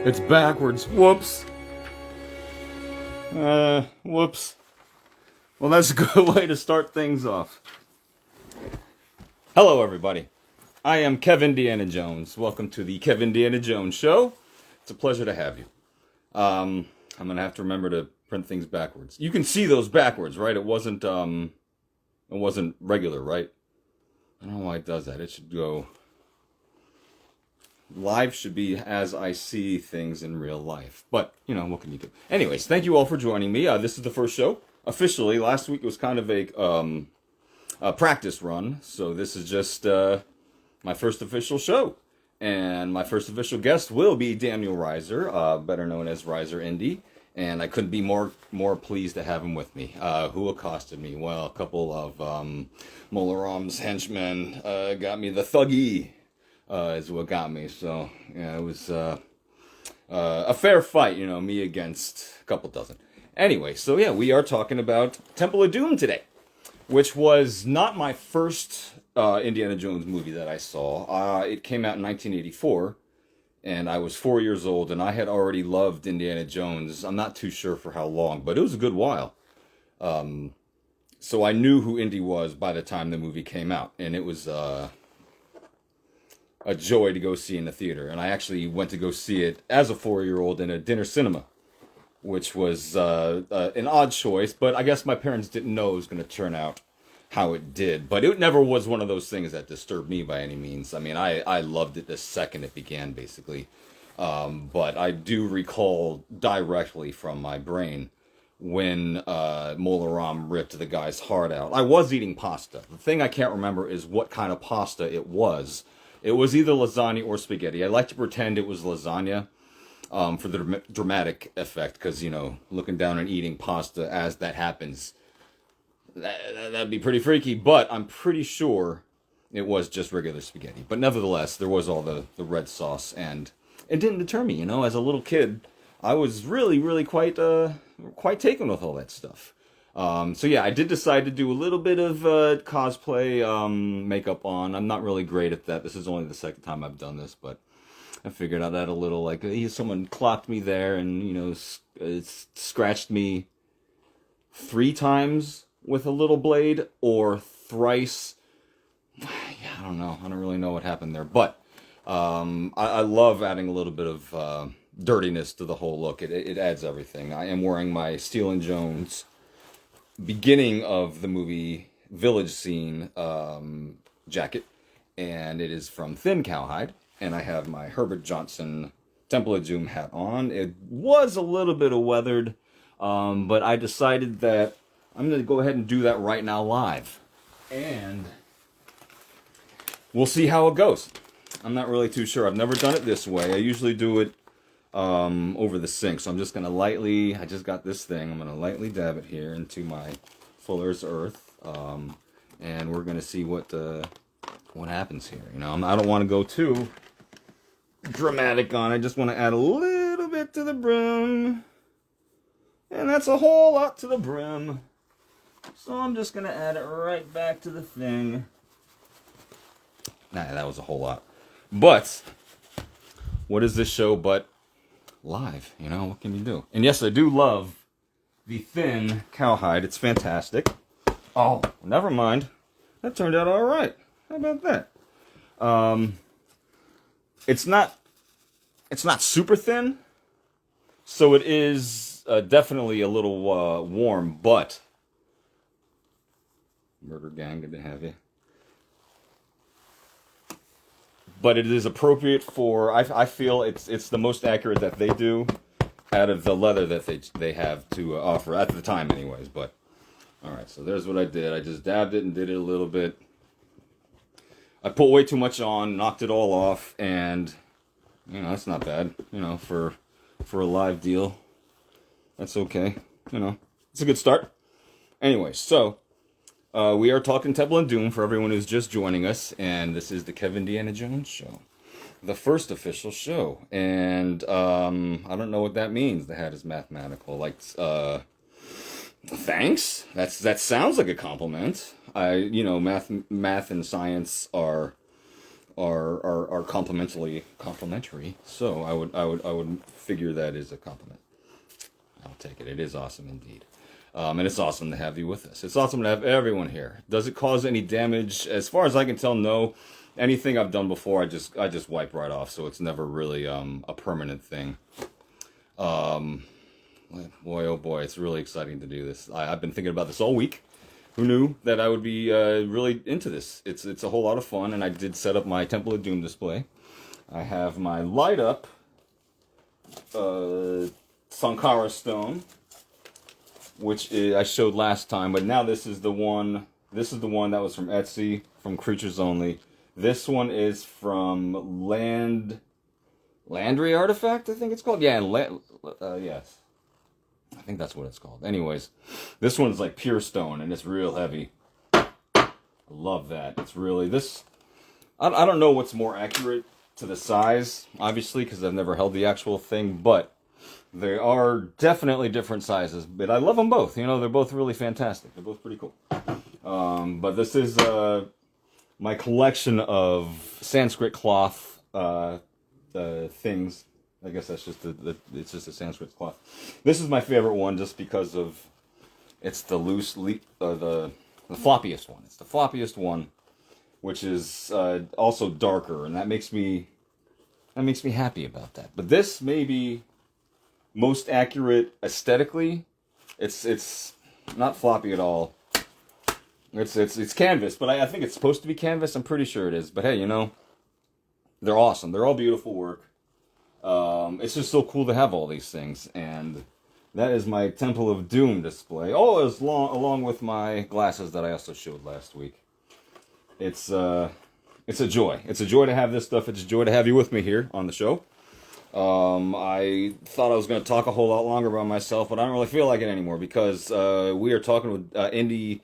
It's backwards. Whoops. Whoops. Well, that's a good way to start things off. Hello, everybody. I am Kevindiana Jones. Welcome to the Kevindiana Jones Show. It's a pleasure to have you. I'm gonna have to remember to print things backwards. You can see those backwards, right? It wasn't regular, right? I don't know why it does that. It should go... Live should be as I see things in real life. But, you know, what can you do? Anyways, thank you all for joining me. This is the first show. Officially, last week was kind of a practice run. So this is just my first official show. And my first official guest will be Daniel Reiser, better known as Reiser Indy. And I couldn't be more pleased to have him with me. Who accosted me? Well, a couple of Molaram's henchmen got me the thuggy. Is what got me. So, yeah, it was a fair fight, you know, me against a couple dozen. Anyway, so yeah, we are talking about Temple of Doom today, which was not my first Indiana Jones movie that I saw. It came out in 1984, and I was 4 years old, and I had already loved Indiana Jones. I'm not too sure for how long, but it was a good while. So I knew who Indy was by the time the movie came out, and it was... a joy to go see in the theater. And I actually went to go see it as a 4-year-old in a dinner cinema, which was an odd choice, but I guess my parents didn't know it was going to turn out how it did. But it never was one of those things that disturbed me by any means. I mean, I loved it the second it began, basically. But I do recall directly from my brain when Molaram ripped the guy's heart out. I was eating pasta. The thing I can't remember is what kind of pasta it was. It was either lasagna or spaghetti. I like to pretend it was lasagna for the dramatic effect, because, you know, looking down and eating pasta as that happens, that'd be pretty freaky, but I'm pretty sure it was just regular spaghetti. But nevertheless, there was all the red sauce, and it didn't deter me, you know. As a little kid, I was really quite taken with all that stuff. So yeah, I did decide to do a little bit of cosplay makeup on. I'm not really great at that. This is only the second time I've done this, but I figured out that a little, like, someone clocked me there and, you know, scratched me 3 times with a little blade, or thrice. Yeah, I don't know. I don't really know what happened there, but I love adding a little bit of dirtiness to the whole look. It adds everything. I am wearing my Steel & Jones beginning of the movie village scene jacket, and it is from thin cowhide, and I have my Herbert Johnson Temple of Doom hat on. It was a little bit of weathered, but I decided that I'm going to go ahead and do that right now live, and we'll see how it goes. I'm not really too sure. I've never done it this way. I usually do it over the sink. So I'm just going to lightly, I just got this thing, I'm going to lightly dab it here into my Fuller's Earth, and we're going to see what happens here. You know, I don't want to go too dramatic on it. I just want to add a little bit to the brim, and that's a whole lot to the brim. So I'm just going to add it right back to the thing. Nah, that was a whole lot. But what is this show but live? You know, what can you do? And yes, I do love the thin cowhide. It's fantastic. Oh, never mind. That turned out all right. How about that? It's not super thin, so it is definitely a little warm. But murder gang, good to have you. But it is appropriate for, I feel it's the most accurate that they do out of the leather that they have to offer, at the time anyways. But, alright, so there's what I did. I just dabbed it and did it a little bit. I put way too much on, knocked it all off, and that's not bad. For a live deal, that's okay. It's a good start. Anyway, so we are talking Temple and Doom for everyone who's just joining us, and this is the Kevindiana Jones Show, the first official show. And I don't know what that means. The hat is mathematical. Like, thanks. That sounds like a compliment. Math and science are complementary. So I would figure that is a compliment. I'll take it. It is awesome indeed. And it's awesome to have you with us. It's awesome to have everyone here. Does it cause any damage? As far as I can tell, no. Anything I've done before, I just wipe right off. So it's never really a permanent thing. Boy, oh boy, it's really exciting to do this. I've been thinking about this all week. Who knew that I would be really into this? It's a whole lot of fun, and I did set up my Temple of Doom display. I have my light up Sankara stone, which I showed last time, but now this is the one. This is the one that was from Etsy, from Creatures Only. This one is from Landry Artifact, I think it's called. Yeah, yes. I think that's what it's called. Anyways, this one's like pure stone, and it's real heavy. I love that. It's really this. I don't know what's more accurate to the size, obviously, because I've never held the actual thing, but they are definitely different sizes. But I love them both. They're both really fantastic. They're both pretty cool. But this is my collection of Sanskrit cloth things. I guess that's just it's just a Sanskrit cloth. This is my favorite one just because of it's the the floppiest one. It's the floppiest one, which is also darker, and that makes me happy about that. But this may be most accurate aesthetically. It's not floppy at all. It's canvas, but I think it's supposed to be canvas. I'm pretty sure it is. But hey, they're awesome. They're all beautiful work. It's just so cool to have all these things, and that is my Temple of Doom display. Oh, along with my glasses that I also showed last week. It's a joy. It's a joy to have this stuff. It's a joy to have you with me here on the show. I thought I was going to talk a whole lot longer about myself, but I don't really feel like it anymore because we are talking with Indy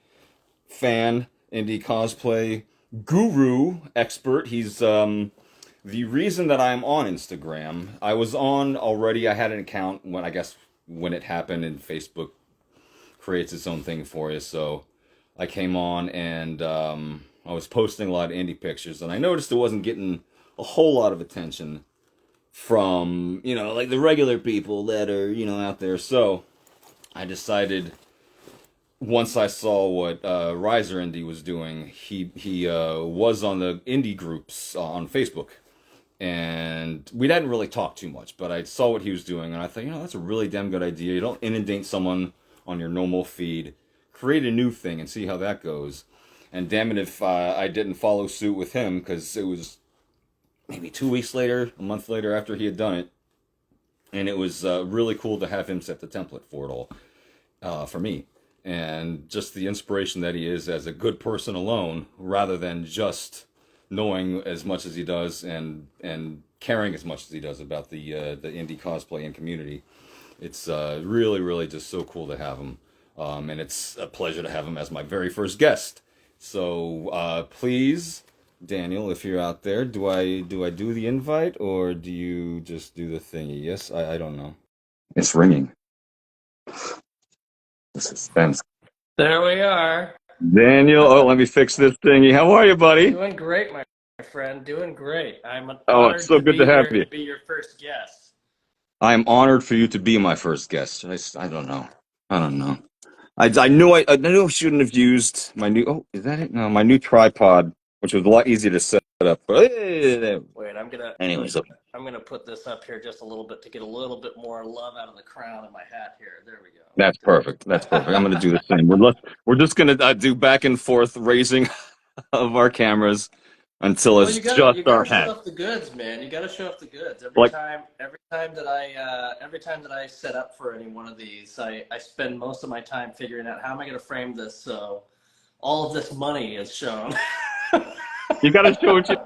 fan, Indy cosplay guru expert. He's the reason that I'm on Instagram. I was on already. I had an account when it happened, and Facebook creates its own thing for you. So I came on and I was posting a lot of indie pictures, and I noticed it wasn't getting a whole lot of attention from like the regular people that are out there. So I decided, once I saw what Riser Indy was doing, he was on the indie groups on Facebook. And we didn't really talk too much, but I saw what he was doing, and I thought, that's a really damn good idea. You don't inundate someone on your normal feed. Create a new thing and see how that goes. And damn it if I didn't follow suit with him, because it was maybe 2 weeks later, a month later after he had done it. And it was really cool to have him set the template for it all, for me. And just the inspiration that he is as a good person alone, rather than just knowing as much as he does and caring as much as he does about the indie cosplay and community. It's really, really just so cool to have him. And it's a pleasure to have him as my very first guest. So please, Daniel, if you're out there, do I do the invite, or do you just do the thingy? Yes, I don't know. It's ringing. The suspense. There we are. Daniel, let me fix this thingy. How are you, buddy? Doing great, my friend. Doing great. I'm honored it's so good to have you. To be your first guest. I am honored for you to be my first guest. I don't know. I knew I shouldn't have used my new. Oh, is that it? No, my new tripod, which was a lot easier to set up. Wait, I'm gonna. Anyways, I'm gonna put this up here just a little bit to get a little bit more love out of the crown of my hat here. There we go. That's perfect. I'm gonna do the same. We're just gonna do back and forth raising of our cameras until it's just our hat. You gotta show off the goods, man. You gotta show off the goods every time that I set up for any one of these. I spend most of my time figuring out how am I gonna frame this so all of this money is shown. You got to show what you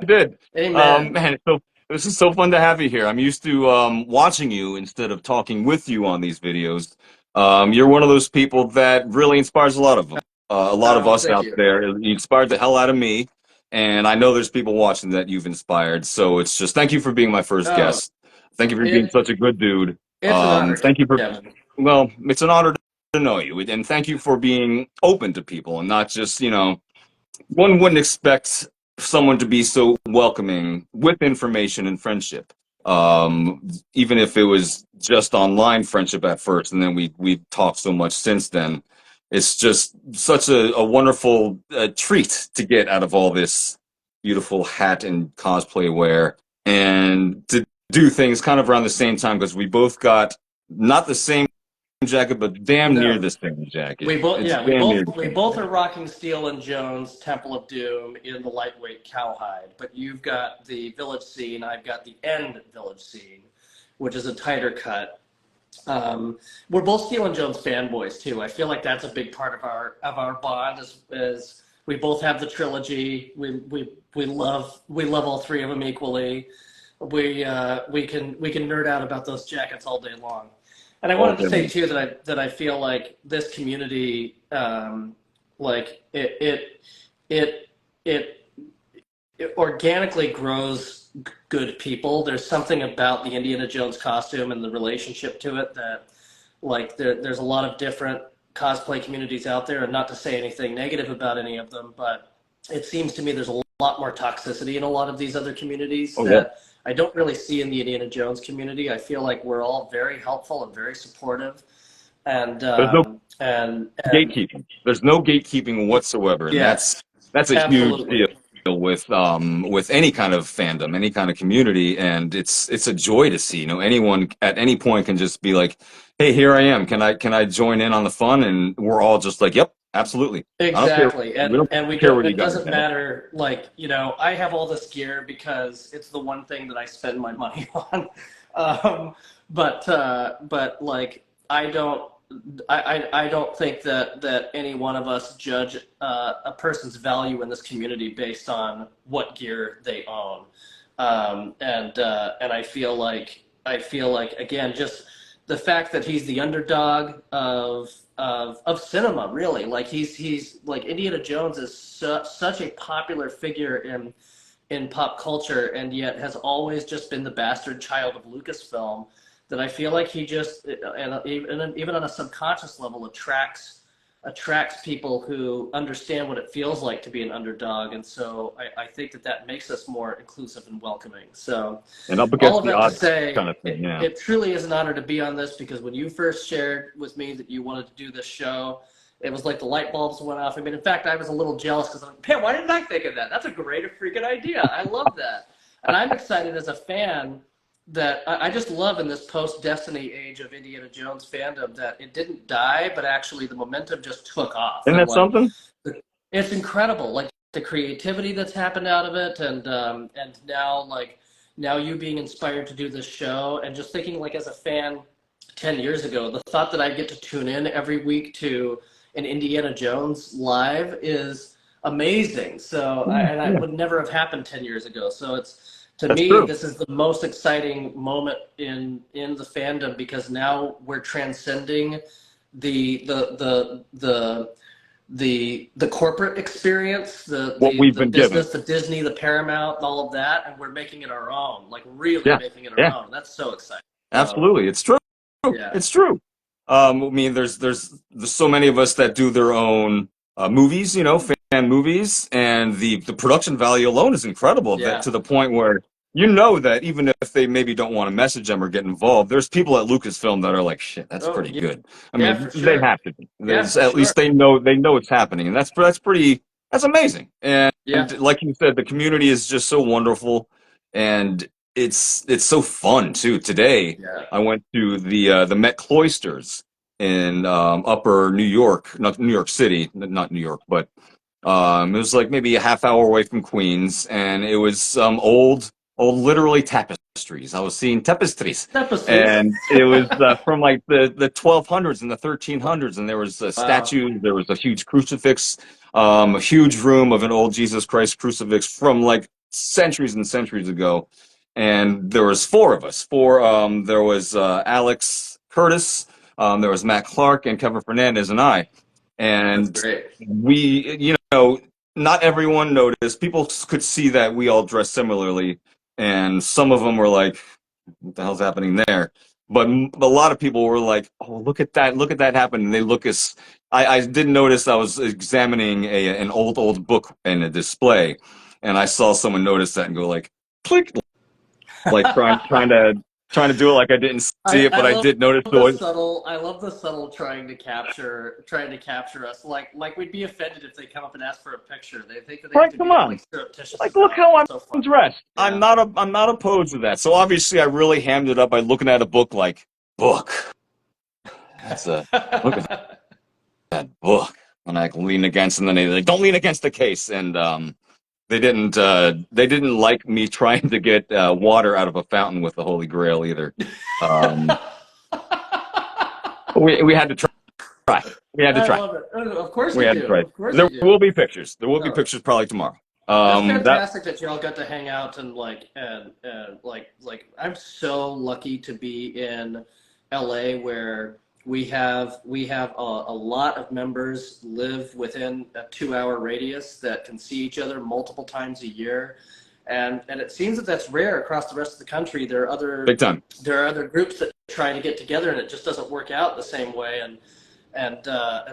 did. Amen. Man, so this is so fun to have you here. I'm used to watching you instead of talking with you on these videos. You're one of those people that really inspires a lot of them. A lot of Oh, us thank out you. there. You inspired the hell out of me, and I know there's people watching that you've inspired. So it's just thank you for being my first Oh, guest. Thank you for being it such a good dude. it's an honor, Thank you for Kevin. well, it's an honor to know you, and thank you for being open to people and not just one wouldn't expect someone to be so welcoming with information and friendship. Even if it was just online friendship at first, and then we talked so much since then. It's just such a wonderful treat to get out of all this beautiful hat and cosplay wear, and to do things kind of around the same time because we both got not the same jacket, but damn near No, the same jacket. we both It's yeah we damn near both the we same both are jacket. rocking Steel and Jones Temple of Doom in the lightweight cowhide, but you've got the village scene. I've got the end village scene, which is a tighter cut. We're both Steel and Jones fanboys too. I feel like that's a big part of our bond. Is we both have the trilogy. We love all three of them equally. We can nerd out about those jackets all day long. And I All wanted to day say long. too that I feel like this community, like it it it organically grows good people. There's something about the Indiana Jones costume and the relationship to it that, like, there's a lot of different cosplay communities out there, and not to say anything negative about any of them, but it seems to me there's a lot more toxicity in a lot of these other communities Oh yeah. that I don't really see in the Indiana Jones community. I feel like we're all very helpful and very supportive, and There's no and gatekeeping. There's no gatekeeping whatsoever, and yes, that's a huge deal absolutely. with any kind of fandom, any kind of community, and it's a joy to see. Anyone at any point can just be like, "Hey, here I am. Can I join in on the fun?" And we're all just like, "Yep, absolutely. I don't care. Exactly, We don't and we care don't. what you It got to doesn't say." matter. Like, I have all this gear because it's the one thing that I spend my money on. But like, I don't. I don't think that any one of us judge a person's value in this community based on what gear they own. And I feel like again, just the fact that he's the underdog of cinema, really. Like, he's like, Indiana Jones is such a popular figure in pop culture, and yet has always just been the bastard child of Lucasfilm. That I feel like he just, and even on a subconscious level, attracts people who understand what it feels like to be an underdog, and so I think that makes us more inclusive and welcoming. So, And up all against of the that to odds say, kind of thing. Yeah. it truly is an honor to be on this, because when you first shared with me that you wanted to do this show, it was like the light bulbs went off. I mean, in fact, I was a little jealous because I'm like, man, why didn't I think of that? That's a great freaking idea. I love that. And I'm excited as a fan that I just love in this post-Destiny age of Indiana Jones fandom that it didn't die, but actually the momentum just took off. Isn't And that like, something? it's incredible, like the creativity that's happened out of it, and now, like, now you being inspired to do this show, and just thinking, like, as a fan 10 years ago, the thought that I get to tune in every week to an Indiana Jones live is amazing. So Yeah, and that yeah. would never have happened 10 years ago. So it's, to That's me, true. this is the most exciting moment in the fandom, because now we're transcending the the the the the corporate experience, the, What the we've the been given. business, the Disney, the Paramount, all of that, and we're making it our own, like, really Yeah. making it our Yeah. own. That's so exciting. So Absolutely. It's true. yeah, It's true. I mean, there's so many of us that do their own movies, fan movies, and the production value alone is incredible. That yeah, to the point where that even if they maybe don't want to message them or get involved, there's people at Lucasfilm that are like, "Shit, that's oh pretty yeah, good." I yeah, mean, for they sure, have to be. yeah, There's for at sure, least they know it's happening, and that's amazing. And yeah, like you said, the community is just so wonderful, and it's so fun too. Today, yeah. I went to the Met Cloisters in Upper New York, not New York City, not New York, but it was like maybe a half hour away from Queens, and it was old, literally tapestries. I was seeing tapestries, Tapestries. and it was from like the 1200s and the 1300s, and there was Wow. statues. There was a huge crucifix a huge room of an old Jesus Christ crucifix from like centuries and centuries ago. And there was four of us. There was Alex Curtis, there was Matt Clark, and Kevin Fernandez, and I. That's And great. we, not everyone noticed. People could see that we all dressed similarly, and some of them were like, "What the hell's happening there?" But a lot of people were like, "Oh, look at that happen!" And they look as I didn't notice. I was examining an old book in a display, and I saw someone notice that and go like, "Click!" Like trying to do it like I didn't see it, I but I love did notice the the voice. subtle. I love the subtle trying to capture us. Like we'd be offended if they come up and ask for a picture. They think that they have Right, to come be on. like surreptitious Like, look about it. how It's I'm so funny. dressed. Yeah. I'm not opposed to that. So obviously I really hammed it up by looking at a book like, book. That's a look at that book. And I lean against, and then they like, don't lean against the case. And they didn't like me trying to get water out of a fountain with the Holy Grail either. Um, we had to try. We had to I try. love it. Of course We you had to do. try. Of course There you do. will be pictures. There will be No, pictures probably tomorrow. that's That fantastic that y'all got to hang out and like I'm so lucky to be in LA where we have a lot of members live within a 2 hour radius that can see each other multiple times a year. And it seems that that's rare across the rest of the country. big time. There are other groups that try to get together and it just doesn't work out the same way. And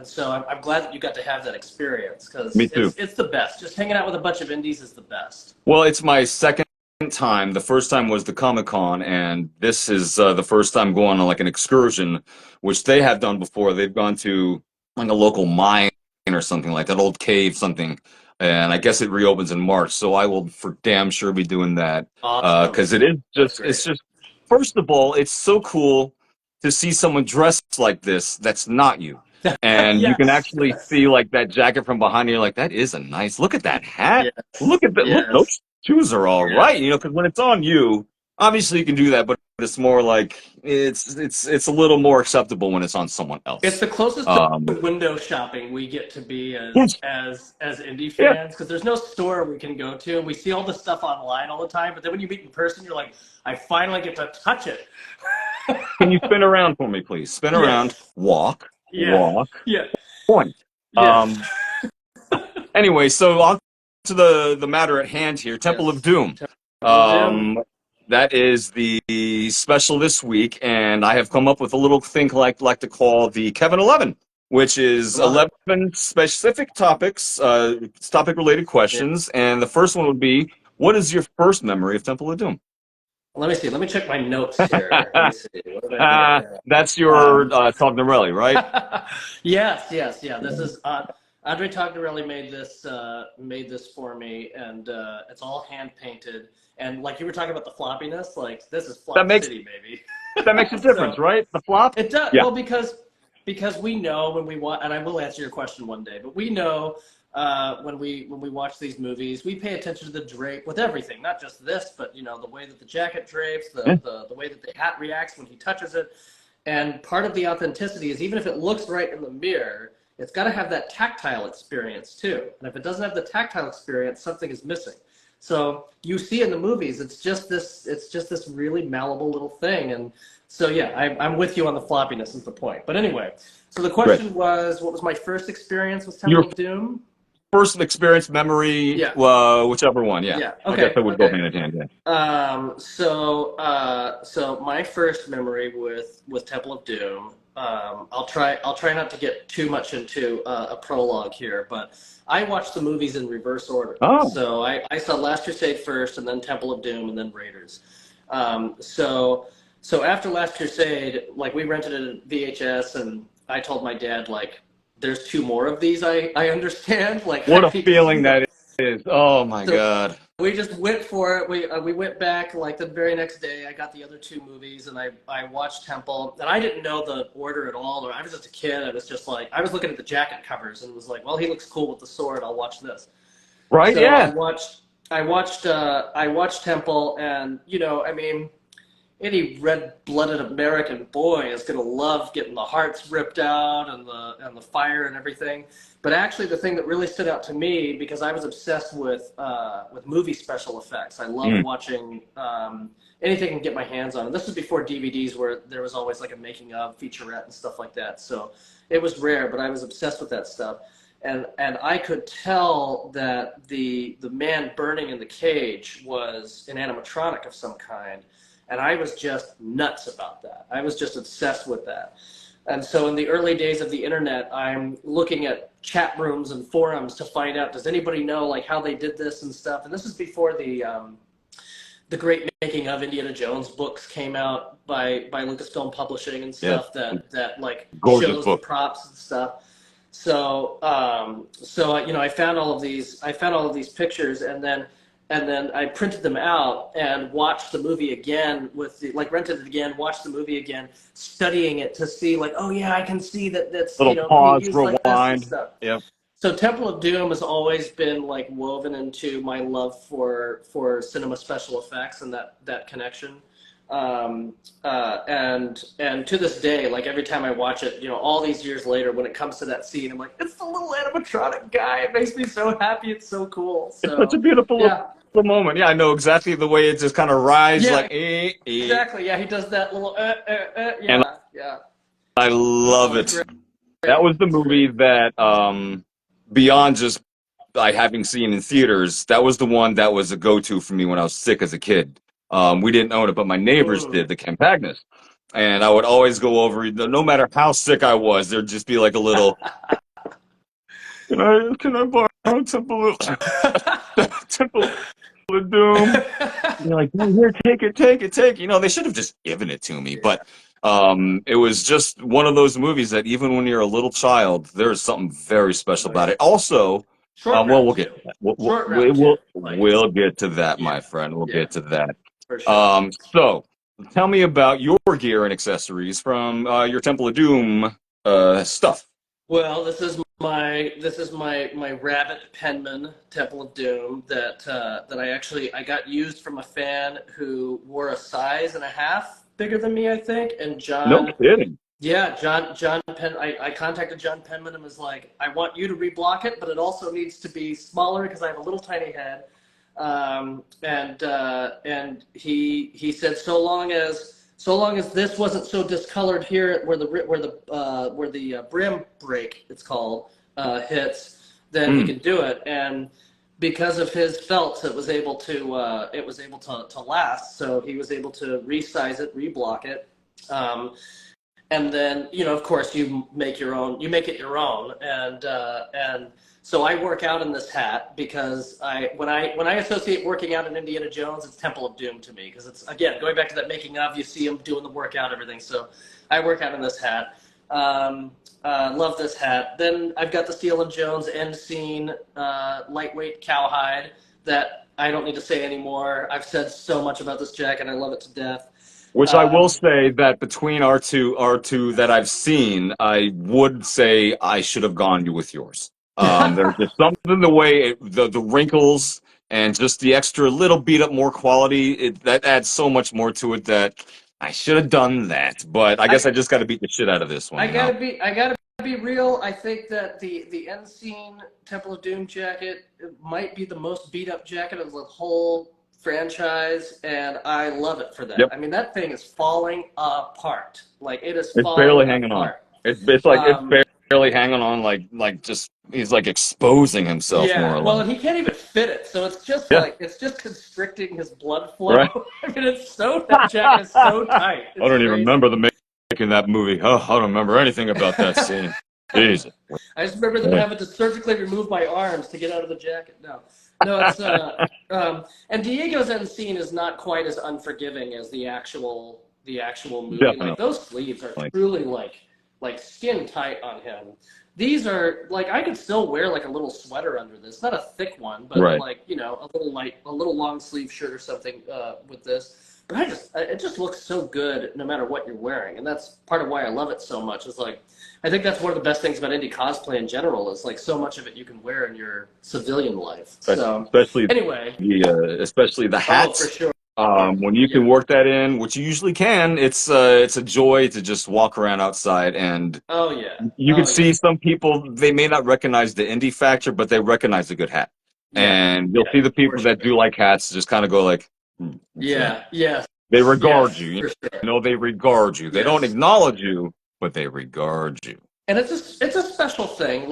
so I'm glad that you got to have that experience Me because too. it's the best. Just hanging out with a bunch of indies is the best. Well, it's my second time. The first time was the Comic Con, and this is the first time going on like an excursion, which they have done before. They've gone to like a local mine or something like that, old cave, something. And I guess it reopens in March, so I will for damn sure be doing that. Awesome. Because it is That's just, great. it's just, first of all, it's so cool to see someone dressed like this that's not you. And you can Yes. actually Yes. see like that jacket from behind you. You're like, that is a nice, look at that hat. Yes. Look at that. Look, Yes. those shoes are all Yes. right. Because when it's on you, obviously you can do that, but it's more like it's a little more acceptable when it's on someone It's else. the closest to Um, window shopping we get to be yes, as indie yeah. fans because there's no store we can go to and we see all this stuff online all the time. But then when you meet in person, you're like, I finally get to touch it. Can you spin around for me, please? Spin around. Yes. Walk. Yeah. Walk. Yeah. Point. Yes. Um, Anyway, so on to the matter at hand here. Temple of Yes. Doom. Temple of Doom. That is the special this week, and I have come up with a little thing like to call the Kevin 11, which is Love it. 11 specific topics, topic related Yeah. questions, and the first one would be, what is your first memory of Temple of Doom? Let me see. Let me check my notes here. Let me see. What did I write down? That's your Tognerelli, right? Yes, yes, yeah. This is Andre Tognerelli made this for me, and it's all hand painted. And like you were talking about the floppiness, like this is That Flop makes City, baby. that makes a difference, So right? The flop? it does Yeah. well because we know when we watch, and I will answer your question one day, but we know when we watch these movies, we pay attention to the drape with everything, not just this, but the way that the jacket drapes, Yeah. the way that the hat reacts when he touches it. And part of the authenticity is even if it looks right in the mirror, it's got to have that tactile experience too. And if it doesn't have the tactile experience, something is missing. So you see in the movies, it's just this really malleable little thing. And so yeah, I'm with you on the floppiness is the point. But anyway, so the Great. question was, what was my first experience with Your Temple of Doom? first experience, memory, Yeah, whichever one. Yeah, yeah. I guess Okay, that would go okay. hand in hand. Yeah. So my first memory with Temple of Doom. I'll try not to get too much into a prologue here, but I watched the movies in reverse order. Oh, So I saw Last Crusade first, and then Temple of Doom, and then Raiders. So after Last Crusade, like we rented a VHS, and I told my dad like, "There's two more of these. I understand. Like what I a need to see feeling them." that is. Oh my So God. we just went for it. We went back like the very next day. I got the other two movies and I watched Temple. And I didn't know the order at all. Or I was just a kid. I was just like I was looking at the jacket covers and was like, well, he looks cool with the sword. I'll watch this. Right? So Yeah. I watched Temple, and I mean, any red-blooded American boy is gonna love getting the hearts ripped out and the fire and everything. But actually, the thing that really stood out to me, because I was obsessed with movie special effects. I love watching anything I can get my hands on. And this was before DVDs, where there was always like a making of featurette and stuff like that. So it was rare, but I was obsessed with that stuff. And I could tell that the man burning in the cage was an animatronic of some kind. And I was just nuts about that. I was just obsessed with that. And so in the early days of the internet, I'm looking at chat rooms and forums to find out, does anybody know like how they did this and stuff? And this is before the great making of Indiana Jones books came out by Lucasfilm Publishing and stuff, that like Gorgeous shows book. the props and stuff. So you know, I found all of these pictures, and then I printed them out and watched the movie again rented it again, watched the movie again, studying it to see like, oh yeah, I can see that's Little you know pause, being used like this and rewind. stuff. Yep. So Temple of Doom has always been like woven into my love for cinema special effects and that connection. And to this day, like every time I watch it, you know, all these years later, when it comes to that scene, I'm like, it's the little animatronic guy. It makes me so happy. It's so cool. So, It's such a beautiful little moment. Yeah, I know exactly the way it just kind of rises, like exactly. Yeah, he does that little and yeah. I love it. Great. That was the movie that beyond just having seen in theaters, that was the one that was a go-to for me when I was sick as a kid. We didn't own it, but my neighbors did, the Campagnas. And I would always go over, no matter how sick I was, there'd just be like a little, can I borrow Temple of Doom? And you're like, no, here, take it. You know, they should have just given it to me. But it was just one of those movies that even when you're a little child, there's something very special about it. Also, well, we'll get to that. We'll get to that, my friend. We'll get to that. For sure. So tell me about your gear and accessories from your Temple of Doom stuff. Well, this is my rabbit penman Temple of Doom that I got used from a fan who wore a size and a half bigger than me, I think. And John, no kidding. Yeah, John Penn. I contacted John Penman and was like, I want you to reblock it, but it also needs to be smaller because I have a little tiny head. And he said, so long as this wasn't so discolored here where the brim break, it's called, hits, then he could do it. And because of his felt, it was able to last. So he was able to resize it, reblock it. And then, you know, of course, you make it your own. And so I work out in this hat because when I associate working out in Indiana Jones, it's Temple of Doom to me, because it's, again, going back to that making of, you see him doing the workout, everything. So I work out in this hat. Love this hat. Then I've got the Steel and Jones end scene, lightweight cowhide that I don't need to say anymore. I've said so much about this jacket. I love it to death. Which I will say that between our two that I've seen, I would say I should have gone with yours. There's just something the way the wrinkles and just the extra little beat up more quality, that adds so much more to it that I should have done that. But I guess I just got to beat the shit out of this one. I gotta be real. I think that the end scene Temple of Doom jacket might be the most beat up jacket of the whole franchise, and I love it for that. Yep. I mean, that thing is falling apart. Like, it is it's falling barely hanging apart. on. It's like it's barely hanging on. Like just he's like exposing himself more or less. Well, and he can't even fit it, so it's just like it's just constricting his blood flow. Right. I mean, that jacket is so tight. It's I don't even remember making that movie. Oh, I don't remember anything about that scene. Jesus. I just remember them having to surgically remove my arms to get out of the jacket. No, it's and Diego's end scene is not quite as unforgiving as the actual movie. Definitely. Like, those sleeves are truly like skin tight on him. These are like, I could still wear like a little sweater under this, not a thick one, but like, you know, a little long sleeve shirt or something with this. But it just looks so good no matter what you're wearing, and that's part of why I love it so much. Is like, I think that's one of the best things about indie cosplay in general, is like so much of it you can wear in your civilian life. So especially anyway, especially the hats. for sure. When you can Yeah. work that in, which you usually can, it's a joy to just walk around outside, and Oh yeah. you can Oh yeah. see some people, they may not recognize the indie factor, but they recognize a good hat. Yeah. And you'll Yeah. see the For people that sure. do like hats just kind of go like, that's it. Yeah. Yes. They regard Yes. you. For sure. They regard you. They don't Yes. acknowledge you, but they regard you. And it's a special thing. In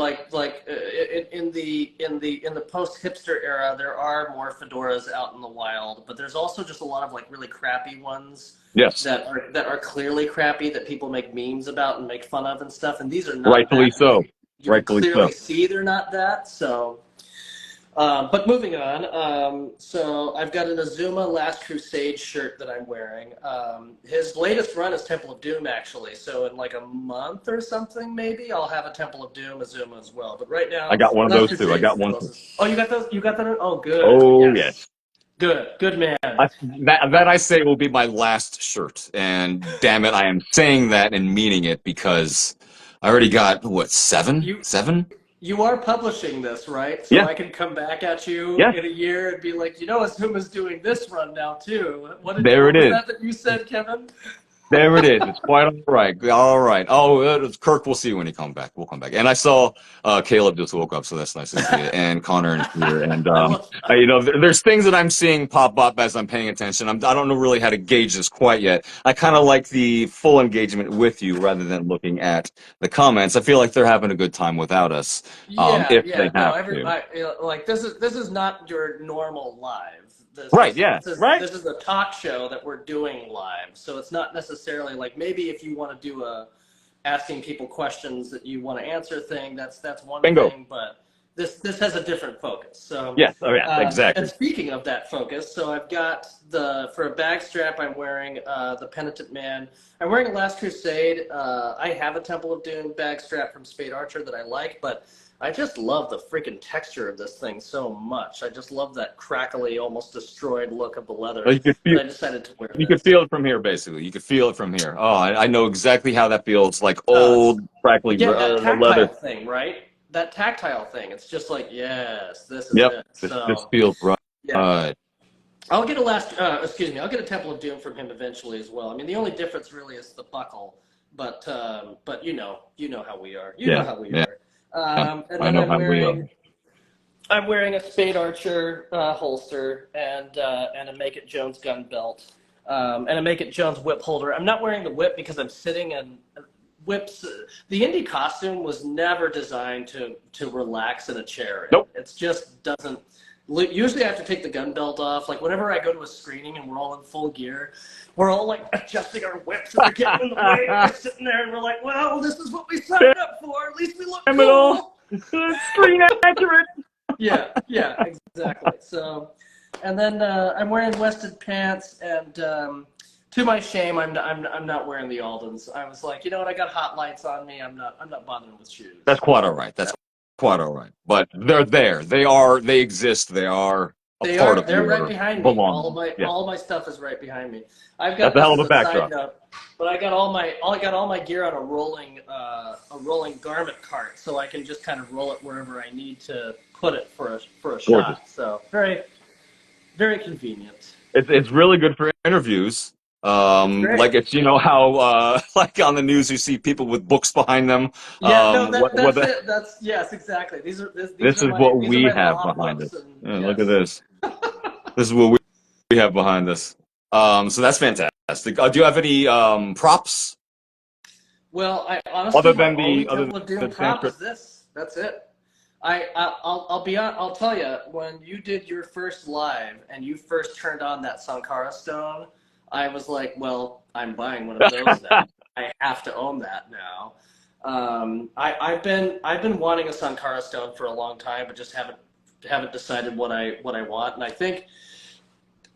the post hipster era, there are more fedoras out in the wild, but there's also just a lot of like really crappy ones Yes, that are clearly crappy that people make memes about and make fun of and stuff. And these are not rightfully that. so. You can Rightfully clearly so. see they're not that. So but moving on, so I've got an Azuma Last Crusade shirt that I'm wearing. His latest run is Temple of Doom, actually. So in like a month or something, maybe I'll have a Temple of Doom Azuma as well. But right I now, got one of Last those too. I Crusade is got the one too. closest. Oh, you got those? You got that? Oh, good. Oh yes. Yes, good man. That I say will be my last shirt. And damn it, I am saying that and meaning it because I already got what, seven? You Seven? you are publishing this, right? So Yeah, I can come back at you yeah. in a year and be like, Azuma's doing this run now too. There What it was is. that you said, Kevin? There it is. It's quite all right. All right. Oh, Kirk, we'll see you when you come back. We'll come back. And I saw Caleb just woke up, so that's nice to see you. And Connor is here. And I love. there's things that I'm seeing pop up as I'm paying attention. I don't know really how to gauge this quite yet. I kind of like the full engagement with you rather than looking at the comments. I feel like they're having a good time without us, Yeah, if they yeah. No, have to. like this is not your normal live. This Right. is Yeah. this is Right. this is a talk show that we're doing live. So it's not necessarily like maybe if you want to do a asking people questions that you want to answer thing, that's one Bingo. thing, but this has a different focus. So Yes. Oh, yeah. and Exactly. speaking of that focus, so I've got for a bag strap, I'm wearing the Penitent Man. I'm wearing a Last Crusade. I have a Temple of Doom bag strap from Spade Archer that I like, but I just love the freaking texture of this thing so much. I just love that crackly, almost destroyed look of the leather Well, you could feel. that I decided to wear You could this. feel it from here, basically. You could feel it from here. Oh, I know exactly how that feels. Like It's, old, crackly again, that leather. tactile thing, right? That tactile thing. It's just like, yes, this is Yep, it. this So, feels right. yeah. I'll get a Temple of Doom from him eventually as well. I mean, the only difference really is the buckle, but you know how we are. You know Yeah, how we yeah. are. And I then know how we are. I'm wearing a Spade Archer holster and a Make It Jones gun belt, and a Make It Jones whip holder. I'm not wearing the whip because I'm sitting, and whips. The Indy costume was never designed to relax in a chair. Nope. It just doesn't. Usually I have to take the gun belt off. Like whenever I go to a screening and we're all in full gear, we're all like adjusting our whips and they're getting in the way. And we're sitting there and we're like, well, this is what we signed up for. At least we look Damn it all. cool. Screen accurate. Yeah, exactly. So, and then I'm wearing Wested pants, and to my shame, I'm not wearing the Aldens. I was like, you know what? I got hot lights on me. I'm not bothering with shoes. That's quite all right. That's quite all right. But they're there. They exist. They are a part of They're right your behind me. belonging. Yeah. All my stuff is right behind me. I've got That's a this hell as of a a side backdrop. note, but I got all my gear on a rolling garment cart, so I can just kind of roll it wherever I need to put it for a Gorgeous. shot. So very very convenient. It's really good for interviews. Great. Like it's how like on the news you see people with books behind them. Yeah, no, that's What it. That's yes, exactly. These this are is what these are we my have law behind us. books, and Yeah, look at yes. this. This is what we have behind us. So that's fantastic. Do you have any props Well, I other honestly, my than only other Temple of than Doom the prop transcript? is this. That's it. I'll tell you, when you did your first live and you first turned on that Sankara stone, I was like, well, I'm buying one of those now. I have to own that now. I've been wanting a Sankara stone for a long time, but just haven't decided what I want. And I think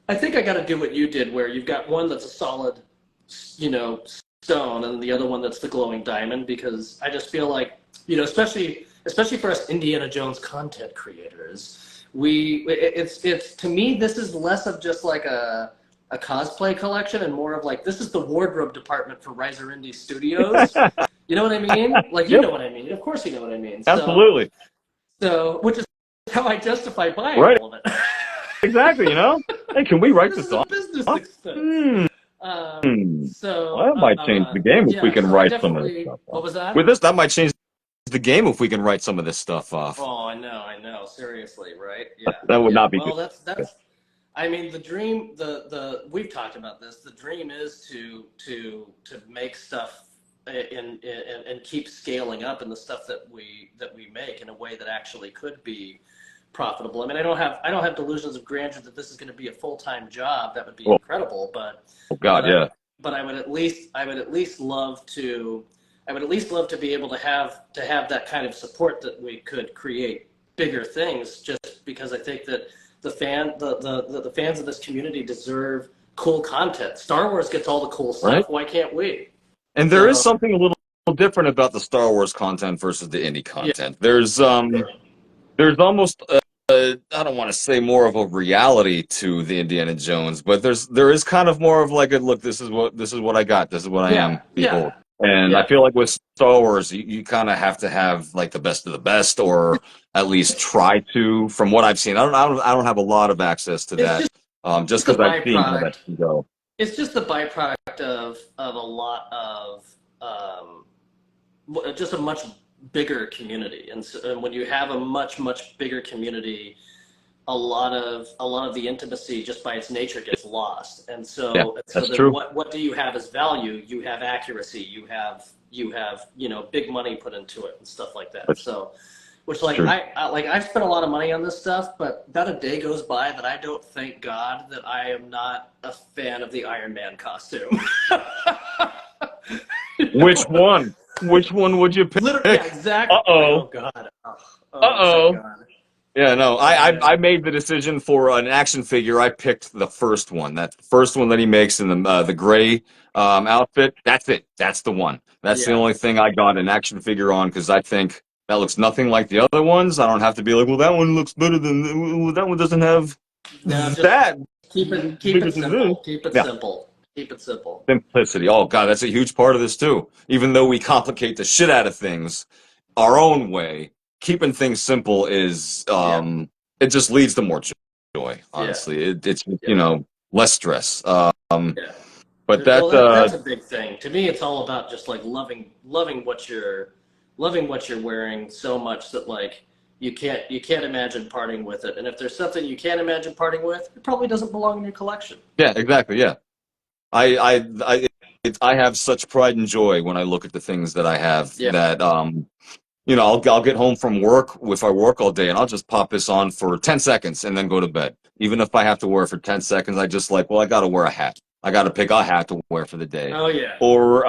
I got to do what you did, where you've got one that's a solid, stone, and the other one that's the glowing diamond, because I just feel like, especially for us Indiana Jones content creators, it's to me, this is less of just like a cosplay collection and more of like, this is the wardrobe department for Riser Indie Studios. You know what I mean? Like, you Yep, know what I mean. Of course you know what I mean. absolutely. So which is how I justify buying Right. all of it. Exactly. Hey, can we write This this is a off? business expense. Hmm. Well, that might change the game if we Yeah, can so I write some of this definitely. stuff What off. was that? With this, that might change the game if we can write some of this stuff off. Oh, I know. Seriously, right? Yeah, That would yeah. not be Well, good. that's. I mean, the dream. The we've talked about this. The dream is to make stuff and keep scaling up in the stuff that we make in a way that actually could be profitable. I mean, I don't have delusions of grandeur that this is going to be a full-time job. That would be Oh, incredible, but oh but God, I yeah. would but I would at least love to be able to have that kind of support that we could create bigger things, just because I think that the fans of this community deserve cool content. Star Wars gets all the cool Right? stuff. Why can't we? And there is So something a little different about the Star Wars content versus the indie yeah, content. There's almost I don't want to say more of a reality to the Indiana Jones, but there is kind of more of like a look. This is what I got. This is what I yeah, am. yeah, Behold. And I yeah. feel like with Star Wars, you kind of have to have like the best of the best, or at least try to. From what I've seen, I don't have a lot of access to It's that. just Just the because I've seen how that byproduct. can go. It's just the byproduct of a lot of just a much bigger community, and when you have a much bigger community, a lot of the intimacy just by its nature gets lost. And Yeah, so that's then true. what do you have as value? You have accuracy, you have big money put into it and stuff like that. That's So which, like, true. I've spent a lot of money on this stuff, but not a day goes by that I don't thank God that I am not a fan of the Iron Man costume. You Which know? one? Which one would you Literally, yeah, pick? exactly. Uh-oh. Oh God. Oh, thank Uh-oh. God. Yeah, no, Oh I yeah. made the decision for an action figure. I picked the first one. That first one that he makes in the gray outfit. That's it. That's the one. That's the Yeah. only thing I got an action figure on because I think that looks nothing like the other ones. I don't have to be like, well, that one looks better than well, that one doesn't have No, just that keep bigger it than this. simple. Keep it Yeah, simple. Keep it simple. simplicity. Oh God, that's a huge part of this too. Even though we complicate the shit out of things our own way, keeping things simple is Yeah. it just leads to more joy. Yeah. Honestly, it's Yeah. less stress. Yeah. But Well, that that's a big thing. To me, it's all about just like loving what you're wearing so much that, like, you can't imagine parting with it. And if there's something you can't imagine parting with, it probably doesn't belong in your collection. yeah, exactly. Yeah, I have such pride and joy when I look at the things that I have Yeah. that I'll get home from work if I work all day and I'll just pop this on for 10 seconds and then go to bed. Even if I have to wear it for 10 seconds, I just like, well, I got to wear a hat. I got to pick a hat to wear for the day. Oh yeah. Or,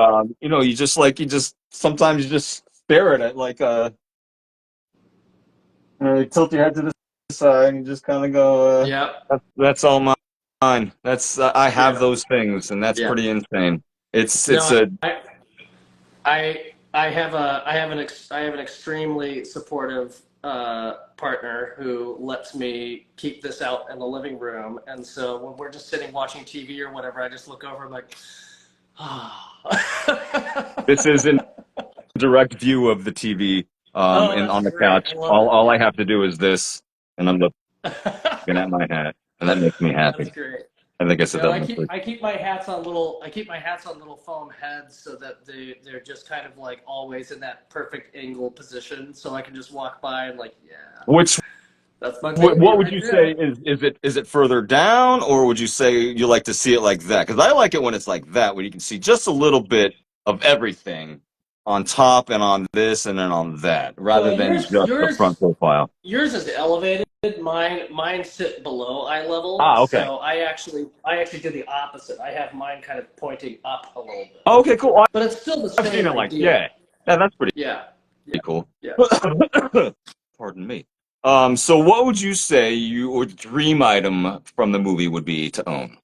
sometimes you just stare at it like, tilt your head to the side and you just kind of go, Yeah. that's all mine. I have Yeah. those things and that's Yeah. pretty insane. It's No, a, I have an extremely supportive partner who lets me keep this out in the living room, and so when we're just sitting watching TV or whatever, I just look over and like, this is in direct view of the TV oh, and that's on the great. couch. I love it. All I have to do is this, and I'm looking at my hat, and that makes me That's happy. great. I think I said No, that I one keep first. I keep my hats on little foam heads so that they're just kind of like always in that perfect angle position, so I can just walk by and like, yeah, Which that's my baby what would right you say there. is it further down, or would you say you like to see it like that? Because I like it when it's like that, when you can see just a little bit of everything on top and on this and then on that, rather Well, than yours just the front yours profile. yours is elevated. Mine sit below eye level, Ah, okay. so I actually do the opposite. I have mine kind of pointing up a little bit, Okay, cool. but it's still the I've seen same it like, idea. yeah. Yeah, that's pretty Yeah, yeah, cool. yeah. Pardon me. So what would you say your dream item from the movie would be to own?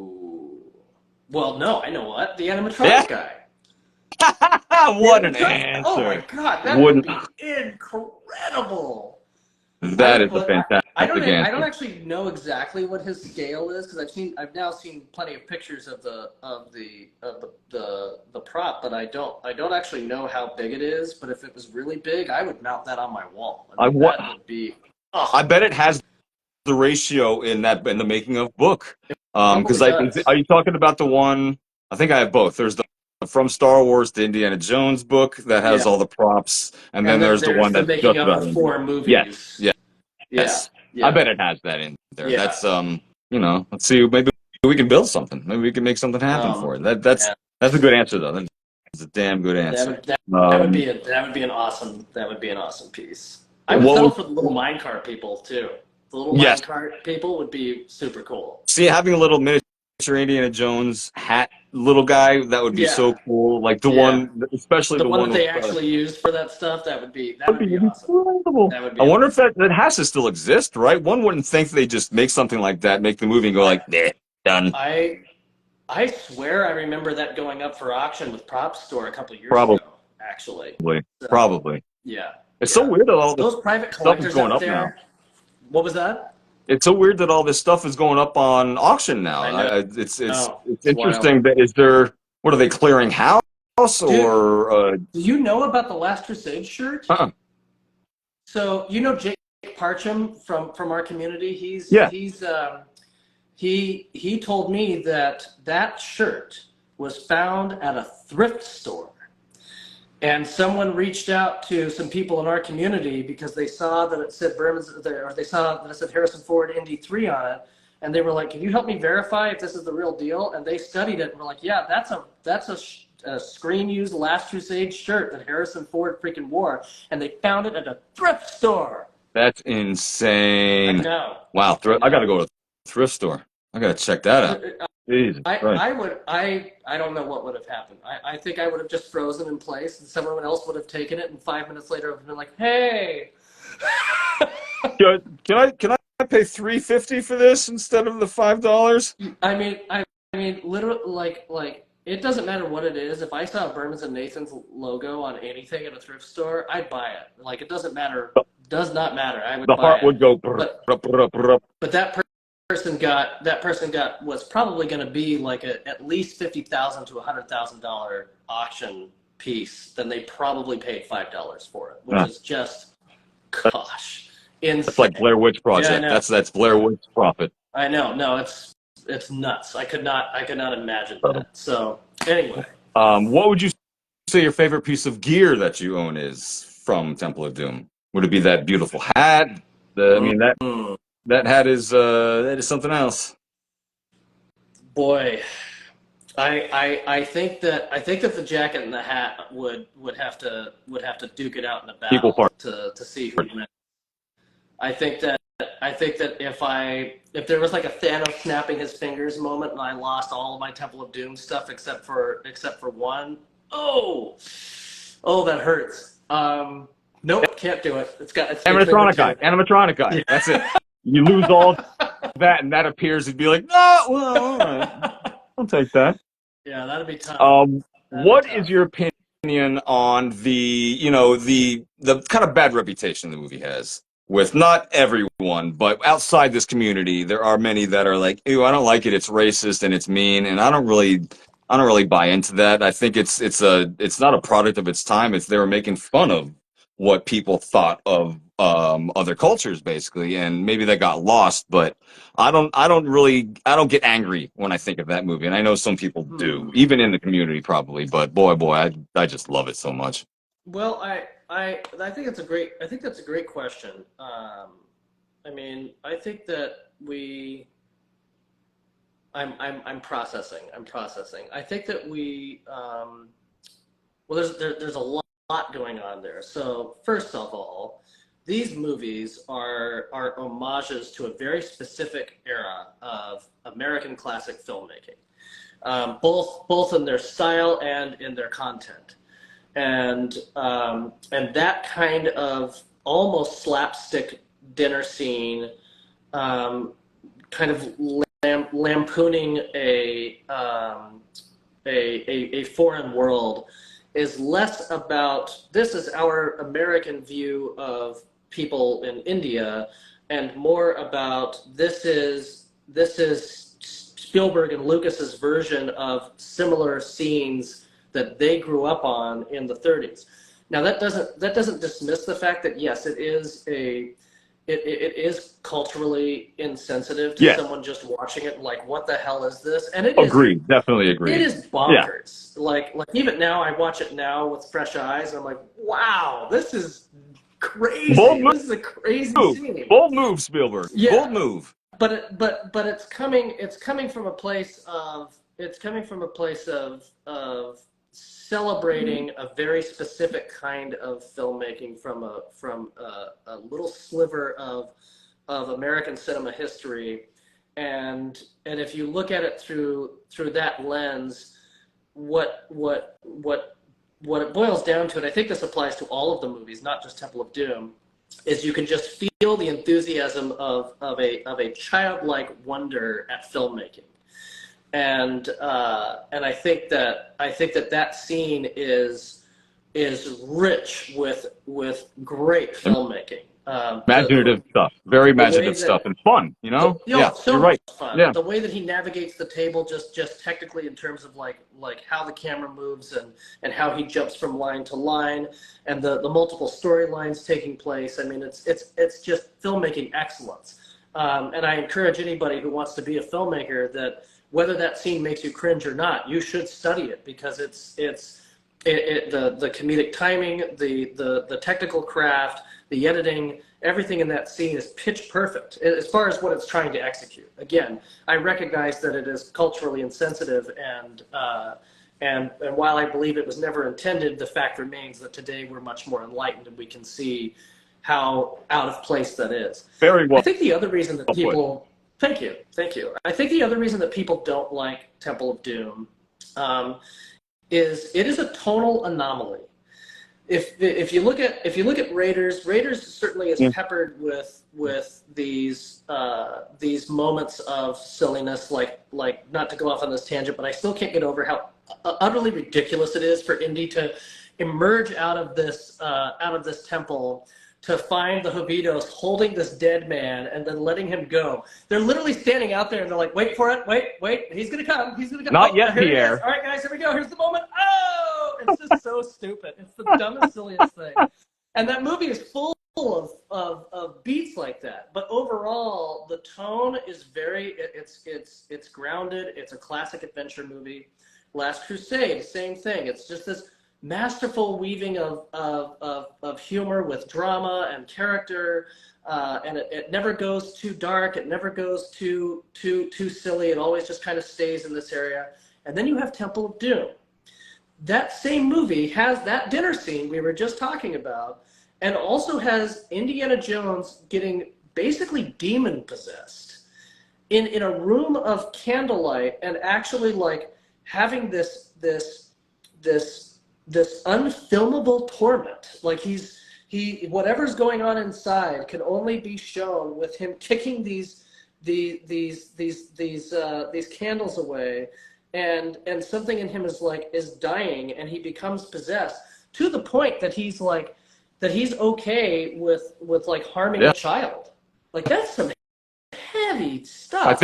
Ooh. Well, no, I know what, the Yeah. animatronic guy. The What an animatronic. Oh my answer. God, that would Wouldn't be incredible. I that don't, is a but I don't, fantastic I don't answer. actually know exactly what his scale is, because I've now seen plenty of pictures of the prop, but I don't actually know how big it is. But if it was really big, I would mount that on my wall. I I mean, what that would be, I oh, bet it has the ratio in the making of book? Probably Because does. are you talking about the one? I think I have both. There's the from Star Wars, the Indiana Jones book that has Yeah. all the props, and then And then there's the there's one the that's making just of about the Indy. 4 Yes, movies. yes, Yeah. I Yeah. bet it has that in there. Yeah. That's let's see, maybe we can build something. Maybe we can make something happen for it. Yeah. That's a good answer though. That's a damn good That answer. would that, that would be an awesome piece. I would What settle would for the little minecart people too. The little yes. minecart people would be super cool. See, having a little miniature Indiana Jones hat, little guy, that would be so Yeah. cool. Like the Yeah. one, especially The the one one that with they actually used for that stuff, that would would be be awesome. incredible. That would I be wonder if awesome. that has to still exist, right? One wouldn't think they just make something like that, make the movie, and go like, nah, done. I swear I remember that going up for auction with Prop Store a couple of years Probably, ago, actually. So, probably. yeah. It's so Yeah. weird that all this Those private stuff is collectors going out up now. there. What was that? It's so weird that all this stuff is going up on auction now. I know. It's It's wild. interesting. That is there? What are they clearing house Dude, or? do you know about the Last Crusade shirt? Uh-uh. So you know Jake Parcham from our community. Yeah. He told me that shirt was found at a thrift store, and someone reached out to some people in our community because they saw that it said they saw that it said Harrison Ford Indy 3 on it, and they were like, "Can you help me verify if this is the real deal?" And they studied it and were like, "Yeah, that's a screen used Last Crusade shirt that Harrison Ford freaking wore, and they found it at a thrift store." That's insane. I know. Wow, I got to go to a thrift store. I got to check that out. Jesus Christ. I don't know what would have happened. I think I would have just frozen in place, and someone else would have taken it, and 5 minutes later I would have been like, "Hey." Can I pay $3.50 for this instead of the $5? I mean, literally, like it doesn't matter what it is. If I saw Burns and Nathan's logo on anything at a thrift store, I'd buy it. Like it doesn't matter. Does not matter. I would The buy heart it. would go. But that person was probably going to be like at least $50,000 to $100,000 auction piece. Then they probably paid $5 for it, which is just, gosh, insane. It's like Blair Witch Project. Yeah, That's Blair Witch profit. I know. No, it's nuts. I could not imagine that. So anyway, what would you say your favorite piece of gear that you own is from Temple of Doom? Would it be that beautiful hat? That hat is something else. boy, I think that the jacket and the hat would have to duke it out in a Equal battle part. to see who wins. I think that if there was like a Thanos snapping his fingers moment and I lost all of my Temple of Doom stuff except for one, oh, that hurts. Nope, can't do it. It's Animatronic guy. Yeah. That's it. You lose all that, and that appears to be like, no, well, all right. I'll take that. Yeah, that'd be tough. What is your opinion on the kind of bad reputation the movie has? With not everyone, but outside this community, there are many that are like, "Ew, I don't like it. It's racist and it's mean," and I don't really buy into that. I think it's not a product of its time. They were making fun of what people thought of other cultures, basically, and maybe that got lost. But I don't get angry when I think of that movie, and I know some people do, even in the community, probably. But boy, I just love it so much. Well, I think that's a great question. I mean, I think that I'm processing. I think that there's a lot going on there. So first of all, these movies are homages to a very specific era of American classic filmmaking, both in their style and in their content. And that kind of almost slapstick dinner scene, kind of lampooning a foreign world, is less about this is our American view of people in India, and more about this is Spielberg and Lucas's version of similar scenes that they grew up on in the 30s. Now that doesn't dismiss the fact that yes, it is it is culturally insensitive to Yes. someone just watching it, like, what the hell is this? And Agreed. Definitely it agreed. is Yeah. bonkers. Like even now, I watch it now with fresh eyes, and I'm like, wow, this is Bold crazy. This is a crazy move. scene. Bold move, Spielberg. Bold Yeah, move. but it's coming from a place of celebrating a very specific kind of filmmaking from a little sliver of American cinema history, and if you look at it through that lens, what it boils down to, and I think this applies to all of the movies, not just Temple of Doom, is you can just feel the enthusiasm of a childlike wonder at filmmaking, and I think that scene is rich with great filmmaking. Imaginative stuff. Very The way imaginative stuff that and fun, you know? Yeah, so you're much right. fun. Yeah. The way that he navigates the table, just technically in terms of like how the camera moves and how he jumps from line to line, and the multiple storylines taking place. I mean, it's just filmmaking excellence. And I encourage anybody who wants to be a filmmaker that whether that scene makes you cringe or not, you should study it, because the comedic timing, the technical craft, the editing, everything in that scene is pitch perfect as far as what it's trying to execute. Again, I recognize that it is culturally insensitive, and while I believe it was never intended, the fact remains that today we're much more enlightened and we can see how out of place that is. Very I well think the other reason that put. people, thank you. I think the other reason that people don't like Temple of Doom is it is a tonal anomaly. If you look at Raiders certainly is Yeah. peppered with these moments of silliness, like not to go off on this tangent, but I still can't get over how utterly ridiculous it is for Indy to emerge out of this temple to find the Jovitos holding this dead man and then letting him go. They're literally standing out there and they're like, wait for it, wait, he's gonna come. Not Oh, yet, here he is. Pierre. All right, guys, here we go. Here's the moment. Oh, it's just so stupid. It's the dumbest, silliest thing. And that movie is full of beats like that. But overall, the tone is it's grounded. It's a classic adventure movie. Last Crusade, same thing. It's just this masterful weaving of humor with drama and character, and it never goes too dark. It never goes too silly. It always just kind of stays in this area. And then you have Temple of Doom. That same movie has that dinner scene we were just talking about, and also has Indiana Jones getting basically demon possessed in a room of candlelight, and actually like having this unfilmable torment. Like whatever's going on inside can only be shown with him kicking these candles away, and something in him is dying, and he becomes possessed to the point that he's okay with like harming a child. Like, that's some heavy stuff.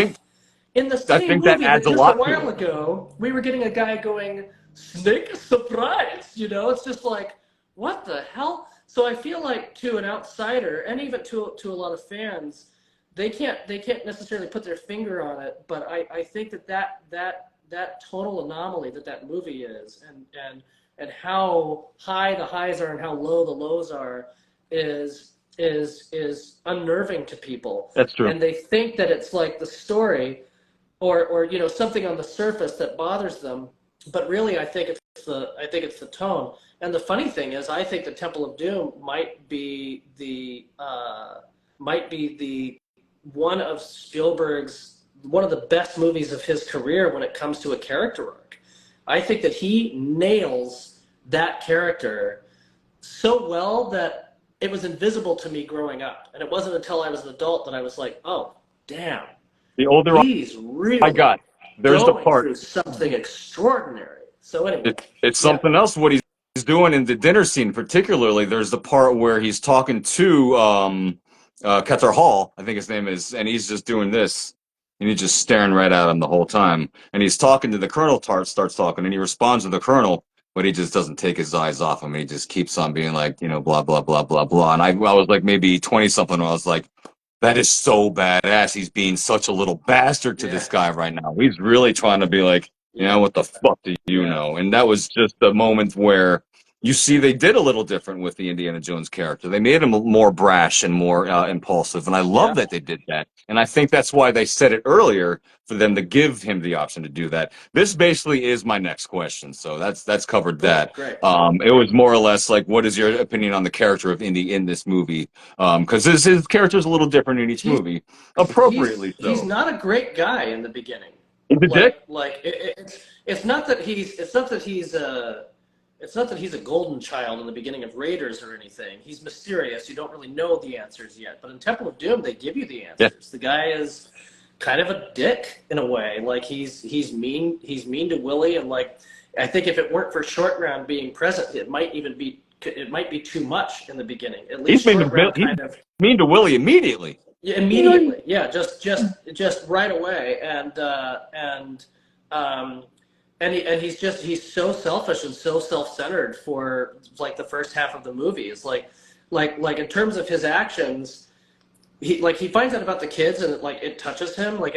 In the same that movie adds that a just a lot to while it. ago, we were getting a guy going, "Snake surprise," it's just like, what the hell? So I feel like, to an outsider, and even to a lot of fans, they can't necessarily put their finger on it, but I think that total anomaly that movie is, and how high the highs are and how low the lows are, is unnerving to people. That's true. And they think that it's like the story, or something on the surface that bothers them, but really I think it's the tone. And the funny thing is, I think the Temple of Doom might be the one of Spielberg's, one of the best movies of his career when it comes to a character arc. I think that he nails that character so well that it was invisible to me growing up, and it wasn't until I was an adult that I was like, oh damn, The older he's really I got, there's the going part. through something extraordinary. So anyway, It's something else what he's doing in the dinner scene, particularly. There's the part where he's talking to Keter Hall, I think his name is, and he's just doing this, and he's just staring right at him the whole time. And he's talking to the Colonel. Tart starts talking, and he responds to the Colonel but he just doesn't take his eyes off him. He just keeps on being like, blah, blah, blah, blah, blah. And I was like maybe 20 something. I was like, that is so badass. He's being such a little bastard to this Yeah. guy right now. He's really trying to be like, Yeah. what the fuck do you Yeah. know? And that was just the moment where you see they did a little different with the Indiana Jones character. They made him more brash and more impulsive. And I love Yeah. that they did that. And I think that's why they said it earlier for them to give him the option to do that. This basically is my next question. So that's covered Cool. that. Great. It was more or less like, what is your opinion on the character of Indy in this movie? Because his character is a little different in each He's movie, appropriately he's so. not a great guy in the beginning. He's a dick. It's not that he's a golden child in the beginning of Raiders or anything. He's mysterious. You don't really know the answers yet. But in Temple of Doom, they give you the answers. Yeah. The guy is kind of a dick in a way. Like he's mean to Willie, and like I think if it weren't for Short Round being present, it might be too much in the beginning. At least He's Short Round kind of mean to Willie immediately. yeah, immediately. Yeah, just right away, and he's so selfish and so self-centered for like the first half of the movie. It's like in terms of his actions, he finds out about the kids and it touches him. Like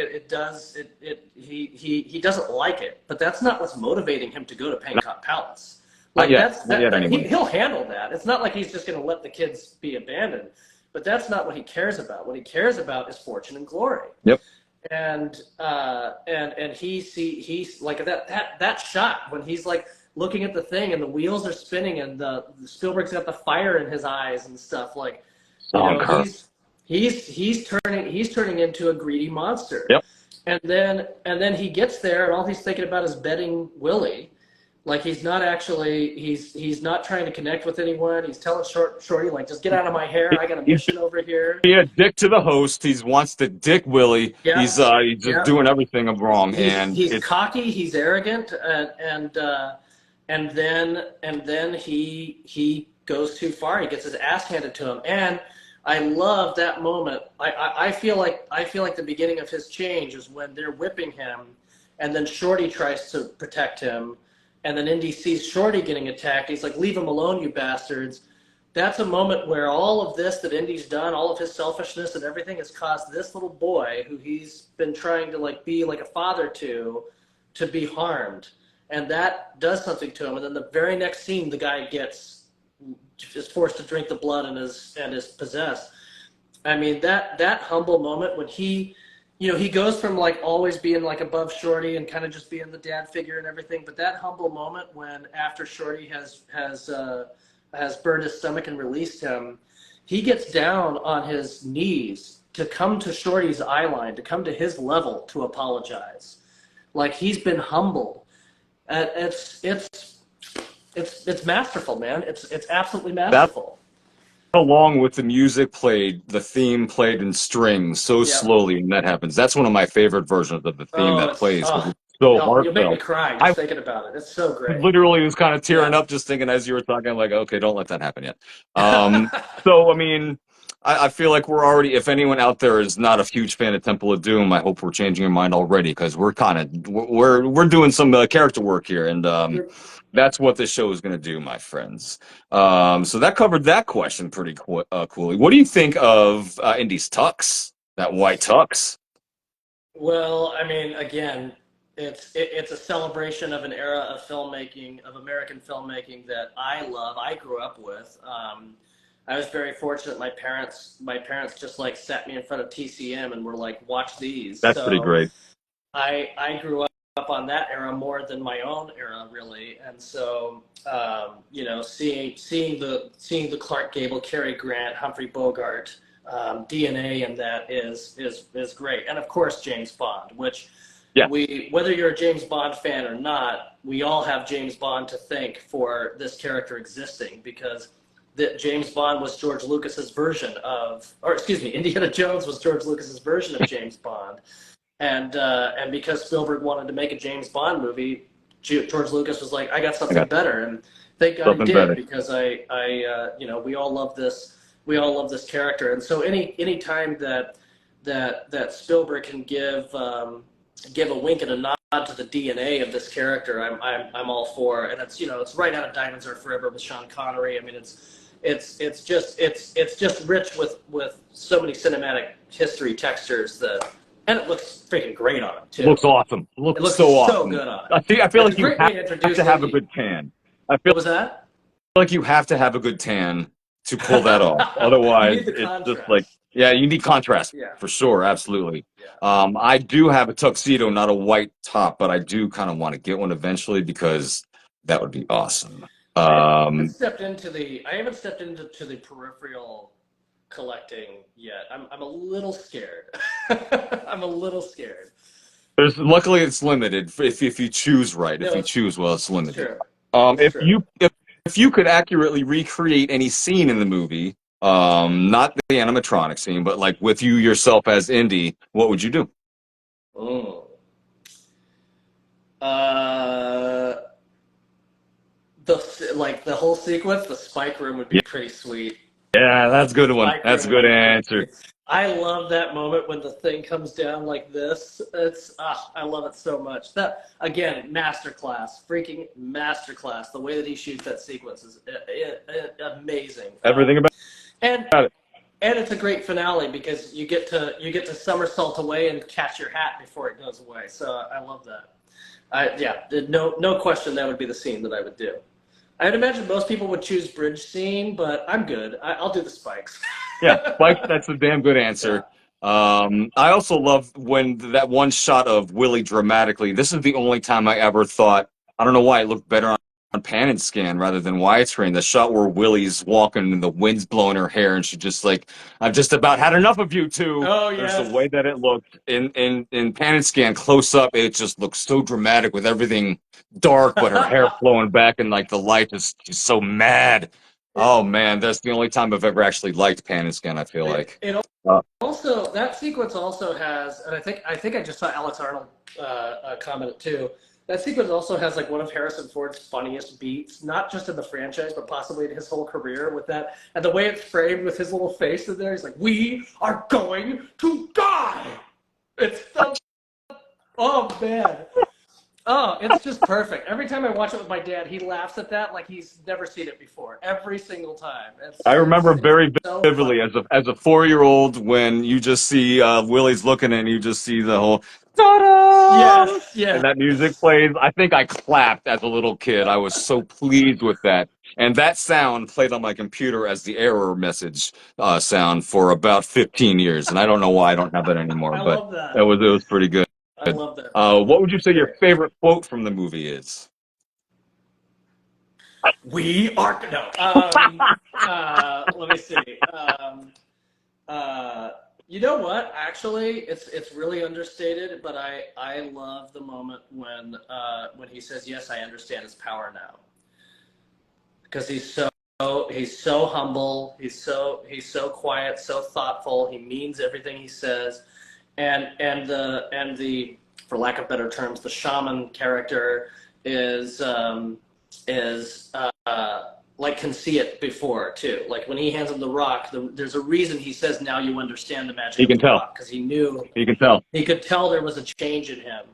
he doesn't like it, but that's not what's motivating him to go to Pancot Palace. Not yet. Anyway. He'll handle that. It's not like he's just going to let the kids be abandoned. But that's not what he cares about. What he cares about is fortune and glory. Yep. And he's like that shot when he's like looking at the thing and the wheels are spinning and the Spielberg's got the fire in his eyes and stuff, like he's turning into a greedy monster. Yep. And then he gets there and all he's thinking about is betting Willie. Like he's not trying to connect with anyone. He's telling Shorty, like, just get out of my hair. I got a mission over here. Yeah, dick to the host. He wants to dick Willie. Yeah. He's just doing everything wrong. He's cocky. He's arrogant, and then he goes too far. He gets his ass handed to him, and I love that moment. I feel like the beginning of his change is when they're whipping him, and then Shorty tries to protect him. And then Indy sees Shorty getting attacked. He's like, leave him alone, you bastards. That's a moment where all of this that Indy's done, all of his selfishness and everything has caused this little boy who he's been trying to be like a father to be harmed. And that does something to him. And then the very next scene, the guy is forced to drink the blood and is possessed. I mean, that humble moment when he goes from like always being like above Shorty and kind of just being the dad figure and everything, but that humble moment when after Shorty has burned his stomach and released him, he gets down on his knees to come to Shorty's eye line, to come to his level to apologize. Like he's been humbled. It's masterful, man. It's absolutely masterful. Along with the music played, the theme played in strings so slowly, and that happens. That's one of my favorite versions of the theme that plays. It's so heartfelt. You'll make me cry just thinking about it. It's so great. Literally was kind of tearing up just thinking as you were talking, like, okay, don't let that happen yet. So, I mean, I feel like we're already, if anyone out there is not a huge fan of Temple of Doom, I hope we're changing your mind already, because we're doing some character work here, and that's what this show is going to do, my friends. So that covered that question pretty coolly. What do you think of Indy's tux? That white tux? Well, I mean, again, it's a celebration of an era of filmmaking, of American filmmaking that I love. I grew up with. I was very fortunate. My parents just like sat me in front of TCM and were like, "Watch these." That's pretty great. I grew up on that era more than my own era, really, and so seeing the Clark Gable, Cary Grant, Humphrey Bogart DNA in that is great, and of course James Bond, which whether you're a James Bond fan or not, we all have James Bond to thank for this character existing, because that James Bond was George Lucas's version of, or excuse me, Indiana Jones was George Lucas's version of James Bond. And because Spielberg wanted to make a James Bond movie, George Lucas was like, I got something better, and thank God he did, because we all love this character, and so any time that Spielberg can give a wink and a nod to the DNA of this character, I'm all for. And it's, you know, it's right out of Diamonds Are Forever with Sean Connery. I mean, it's just rich with so many cinematic history textures and it looks freaking great on it too. Looks awesome. It Looks looks so so awesome. good on it. I feel It's like a you great have way to introduce to have a Indy. good tan. I What was that? feel like you have to have a good tan to pull that off. You Otherwise, need the it's just contrast. like, yeah, you need contrast Yeah. for sure. Absolutely. Yeah. I do have a tuxedo, not a white top, but I do kind of want to get one eventually because that would be awesome. I haven't stepped into the peripheral collecting yet. I'm a little scared. I'm a little scared. Luckily it's limited if you choose right. No, If you choose well, it's it's limited. true. It's If true. you could accurately recreate any scene in the movie, not the animatronic scene, but like with you yourself as Indy, what would you do? Mm. Uh, the whole sequence, the spike room would be pretty sweet. Yeah, that's a good one. Spike That's a room good would be answer. pretty sweet. I love that moment when the thing comes down like this. I love it so much. That again, masterclass, freaking masterclass. The way that he shoots that sequence is amazing. Everything about And it. and it's a great finale because you get to somersault away and catch your hat before it goes away. So I love that. Yeah, no question that would be the scene that I would do. I'd imagine most people would choose bridge scene, but I'm good. I'll do the spikes. Yeah, Spike, that's a damn good answer. I also love when that one shot of Willie dramatically. This is the only time I ever thought, I don't know why it looked better on pan and scan rather than widescreen. The shot where Willie's walking and the wind's blowing her hair and she's just like, I've just about had enough of you two. Oh, There's yes. the way that it looked in pan and scan close up. It just looks so dramatic with everything dark, but her hair flowing back and like the light is she's so mad. Oh man, that's the only time I've ever actually liked pan and scan, I feel like. It Uh, also, that sequence also has, and I think I just saw Alex Arnold comment it too. That sequence also has like one of Harrison Ford's funniest beats, not just in the franchise, but possibly in his whole career. With that, and the way it's framed with his little face in there, he's like, "We are going to die." It's so, oh man. Oh, it's just perfect. Every time I watch it with my dad, he laughs at that like he's never seen it before. Every single time. I remember very so vividly funny. as a 4-year-old when you just see Willie's looking and you just see the whole ta-da! Yes, yes. And that music plays. I think I clapped as a little kid. I was so pleased with that. And that sound played on my computer as the error message sound for about 15 years. And I don't know why I don't have that anymore, I but love that. it was pretty good. I love that. What would you say your favorite quote from the movie is? We are no. Let me see. You know what? Actually, it's really understated, but I love the moment when he says, "Yes, I understand his power now," because he's so humble. He's so quiet, so thoughtful. He means everything he says, and the for lack of better terms, the shaman character is like can see it before too. Like when he hands him the rock, there's a reason he says, "Now you understand the magic He of can the tell. rock," because he knew You can tell. he could tell there was a change in him,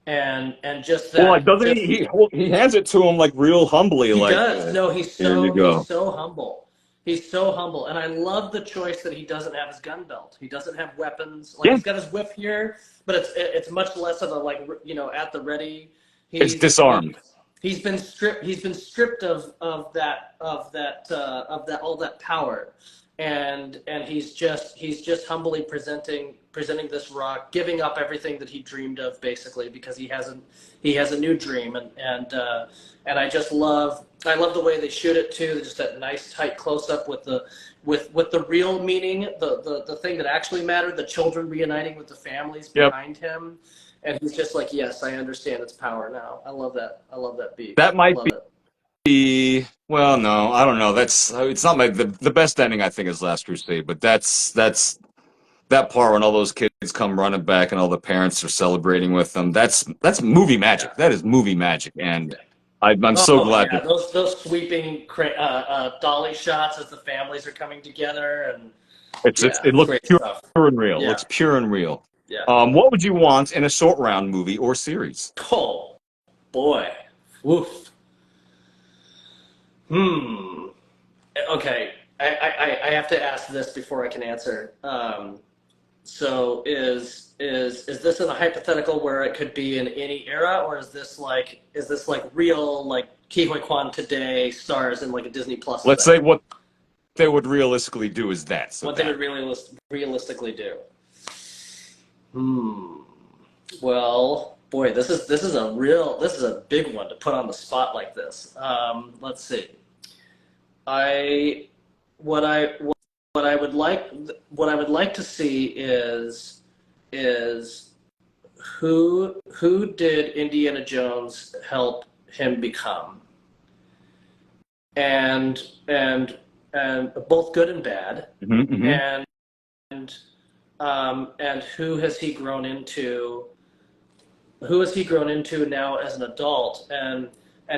and just that. Well, doesn't he hands it to him like real humbly, He like does. No, here you go. he's so humble. He's so humble, and I love the choice that he doesn't have his gun belt. He doesn't have weapons. Like Yeah. he's got his whip here, but it's much less of a like at the ready. It's disarmed. He's been stripped. He's been stripped of all that power, and he's just humbly presenting this rock, giving up everything that he dreamed of, basically, because he has a new dream, and I love the way they shoot it too. Just that nice tight close up with the real meaning, the thing that actually mattered, the children reuniting with the families behind him. And he's just like, "Yes, I understand its power now." I love that. I love that beat. That might Love be well, no, I don't know. It's not the best ending I think is Last Crusade, but that's that part when all those kids come running back and all the parents are celebrating with them. That's movie magic. Yeah. That is movie magic, and I'm so glad that those sweeping dolly shots as the families are coming together, and it looks great pure stuff. and real. It Yeah. looks pure and real. Yeah. What would you want in a short round movie or series? Oh boy. Woof. Hmm. Okay. I have to ask this before I can answer. So is this in a hypothetical where it could be in any era, or is this like real like Ke Huy Quan today stars in like a Disney Plus Let's thing? say what they would realistically do is that. So What they that. would realistically do? Hmm. Well, boy, this is a big one to put on the spot like this. Let's see. I what I what I would like to see is who did Indiana Jones help him become, and and both good and bad, Mm-hmm. and and who has he grown into? Who has he grown into now as an adult, and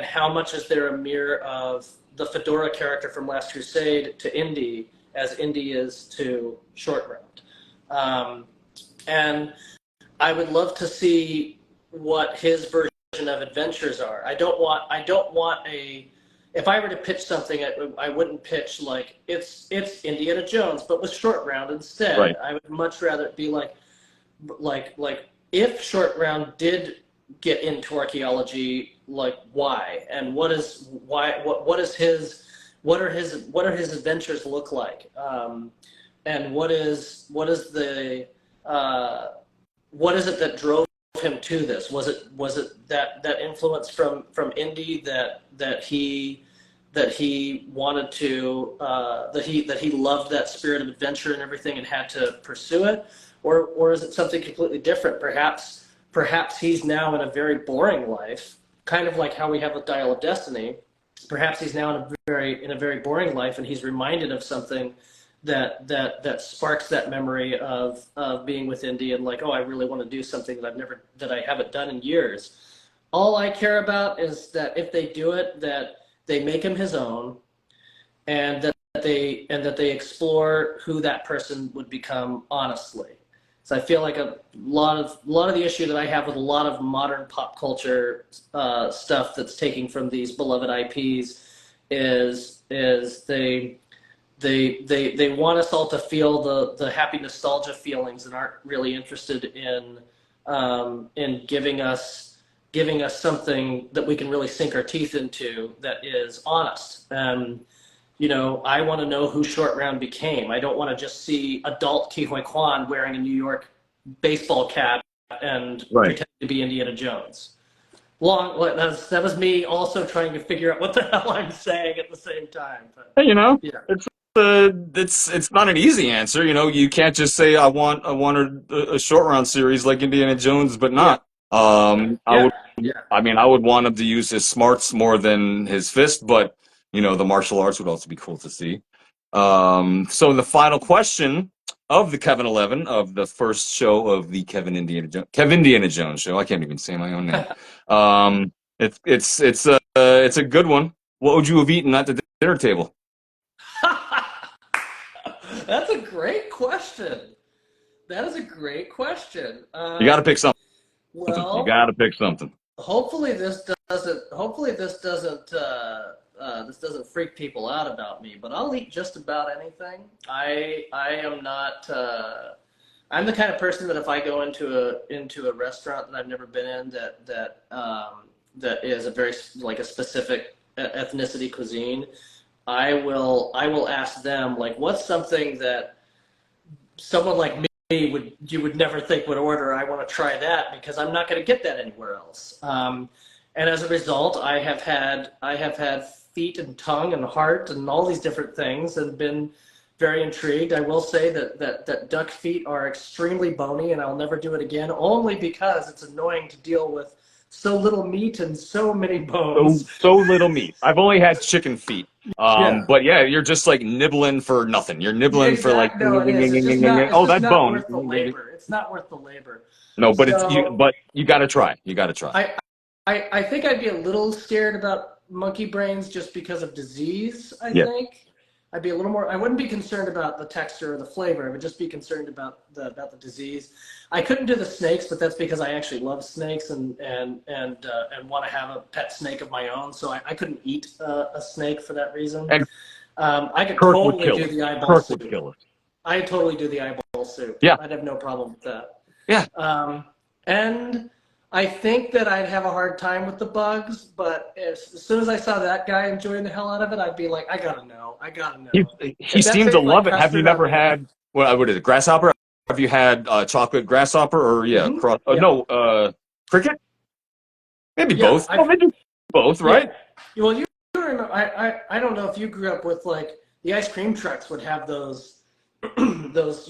how much is there a mirror of the Fedora character from Last Crusade to Indy as Indy is to Short Round? And I would love to see what his version of adventures are. I don't want a. If I were to pitch something, I wouldn't pitch like it's Indiana Jones, but with Short Round instead. Right. I would much rather it be like if Short Round did get into archaeology, like why and what is why what is his what are his adventures look like, and what is the what is it that drove him to this? Was it that influence from Indy that he wanted to that he loved that spirit of adventure and everything and had to pursue it, or is it something completely different? Perhaps he's now in a very boring life, kind of like how we have with Dial of Destiny. Perhaps he's now in a very boring life, and he's reminded of something that sparks that memory of being with Indy and like, oh, I really want to do something that I haven't done in years. All I care about is that if they do it, that they make him his own, and that they explore who that person would become honestly. So I feel like a lot of the issue that I have with a lot of modern pop culture stuff that's taking from these beloved IPs is they want us all to feel the happy nostalgia feelings and aren't really interested in giving us something that we can really sink our teeth into that is honest. I want to know who Short Round became. I don't want to just see adult Ke Huy Quan wearing a New York baseball cap and pretending to be Indiana Jones. That was me also trying to figure out what the hell I'm saying at the same time. But, Hey, yeah. it's not an easy answer. You can't just say I want a short round series like Indiana Jones, but Yeah. not. Yeah. Yeah. I would want him to use his smarts more than his fist, but the martial arts would also be cool to see. So the final question of the Kevin 11 of the first show of the Kevindiana Jones Show. I can't even say my own name. It's a good one. What would you have eaten at the dinner table? That's a great question. That is a great question. You got to pick something. You got Well, to pick something. hopefully this doesn't freak people out about me, but I'll eat just about anything. I am not. I'm the kind of person that if I go into a restaurant that I've never been in that is a very like a specific ethnicity cuisine, I will ask them like, what's something that someone like me you would never think would order. I want to try that because I'm not going to get that anywhere else. And as a result, I have had feet and tongue and heart and all these different things and been very intrigued. I will say that duck feet are extremely bony, and I'll never do it again, only because it's annoying to deal with so little meat and so many bones. So little meat. I've only had chicken feet. Yeah. But yeah, you're just like nibbling for nothing. You're Yeah, nibbling for like, exactly. No, it is. It's oh, just that not bone. worth the labor. It's not worth the labor. No, but So you got to try. You got to try. I think I'd be a little scared about monkey brains just because of disease, I Yeah. think. I'd be a little more. I wouldn't be concerned about the texture or the flavor. I would just be concerned about the disease. I couldn't do the snakes, but that's because I actually love snakes and want to have a pet snake of my own. So I couldn't eat a snake for that reason. And I could Kirk would totally kill do it. the eyeball Kirk soup. would kill it. I'd totally do the eyeball soup. Yeah. I'd have no problem with that. Yeah. And I think that I'd have a hard time with the bugs, but as soon as I saw that guy enjoying the hell out of it, I'd be like, I gotta know. He If that seemed to tastes love like it. Have you custard, never I'll do had what is it? Grasshopper? Have you had chocolate grasshopper or Mhm. cross? Yeah. No, cricket? Maybe Yeah, both. Oh, maybe both, right? Yeah. Well, you remember, I don't know if you grew up with like the ice cream trucks would have those those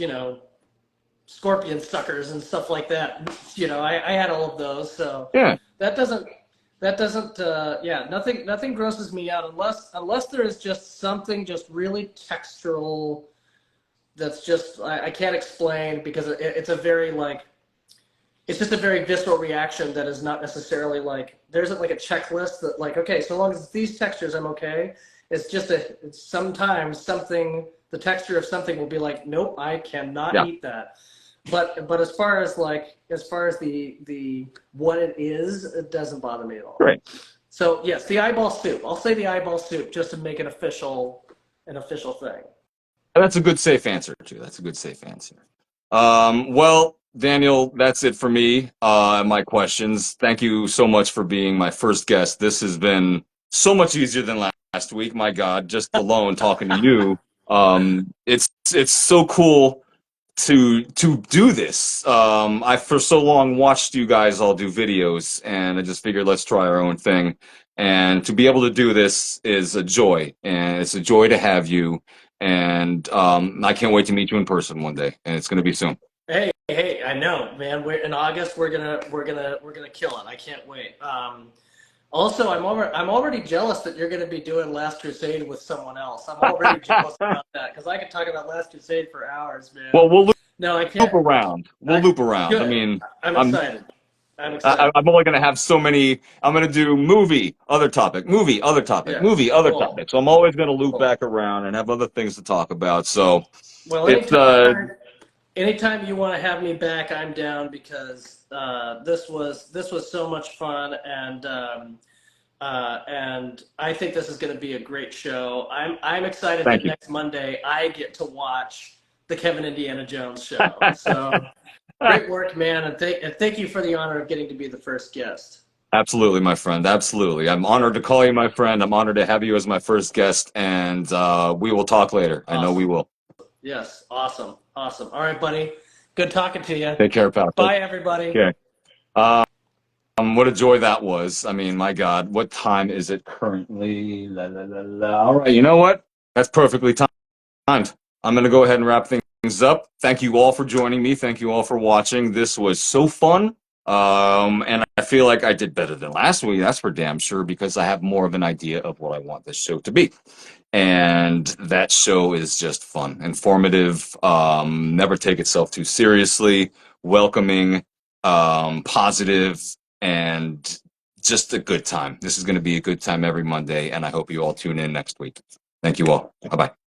scorpion suckers and stuff like that. I had all of those, so Yeah. that doesn't nothing grosses me out unless there is just something just really textural that's just I can't explain because it's a very like it's just a very visceral reaction that is not necessarily like there isn't like a checklist that like okay, so long as it's these textures I'm okay. It's just it's sometimes something the texture of something will be like nope, I cannot eat that. But as far as the what it is, it doesn't bother me at all. Great. So yes, the eyeball soup. I'll say the eyeball soup just to make it an official thing. That's a good safe answer too. That's a good safe answer. Well, Daniel, that's it for me. My questions. Thank you so much for being my first guest. This has been so much easier than last week. My God, just alone talking to you. It's so cool to do this. I for so long watched you guys all do videos, and I just figured let's try our own thing. And to be able to do this is a joy, and it's a joy to have you. And I can't wait to meet you in person one day, and it's going to be soon. Hey, I know, man. We're in August. We're gonna kill it. I can't wait. Also, I'm already jealous that you're going to be doing Last Crusade with someone else. I'm already jealous about that because I could talk about Last Crusade for hours, man. Well, we'll No, I can't. loop around. We'll loop around. Good. I mean, I'm excited. I'm excited. I'm only going to have so many. I'm going to do movie, other topic, movie, other topic, Yeah, movie, other cool. topic. So I'm always going to loop Cool. back around and have other things to talk about. So Well, it's anytime you want to have me back, I'm down because this was so much fun and I think this is going to be a great show. I'm excited that next Monday I get to watch the Kevindiana Jones Show. So great work, man, and thank you for the honor of getting to be the first guest. Absolutely, my friend. Absolutely. I'm honored to call you my friend. I'm honored to have you as my first guest, and we will talk later. Awesome. I know we will. Yes, awesome. All right, buddy. Good talking to you. Take care, pal. Bye, everybody. Okay. What a joy that was. I mean, my God, what time is it currently? All right, you know what? That's perfectly timed. I'm going to go ahead and wrap things up. Thank you all for joining me. Thank you all for watching. This was so fun. And I feel like I did better than last week. That's for damn sure because I have more of an idea of what I want this show to be. And that show is just fun, informative, never take itself too seriously, welcoming, positive, and just a good time. This is going to be a good time every Monday, and I hope you all tune in next week. Thank you all. Bye-bye.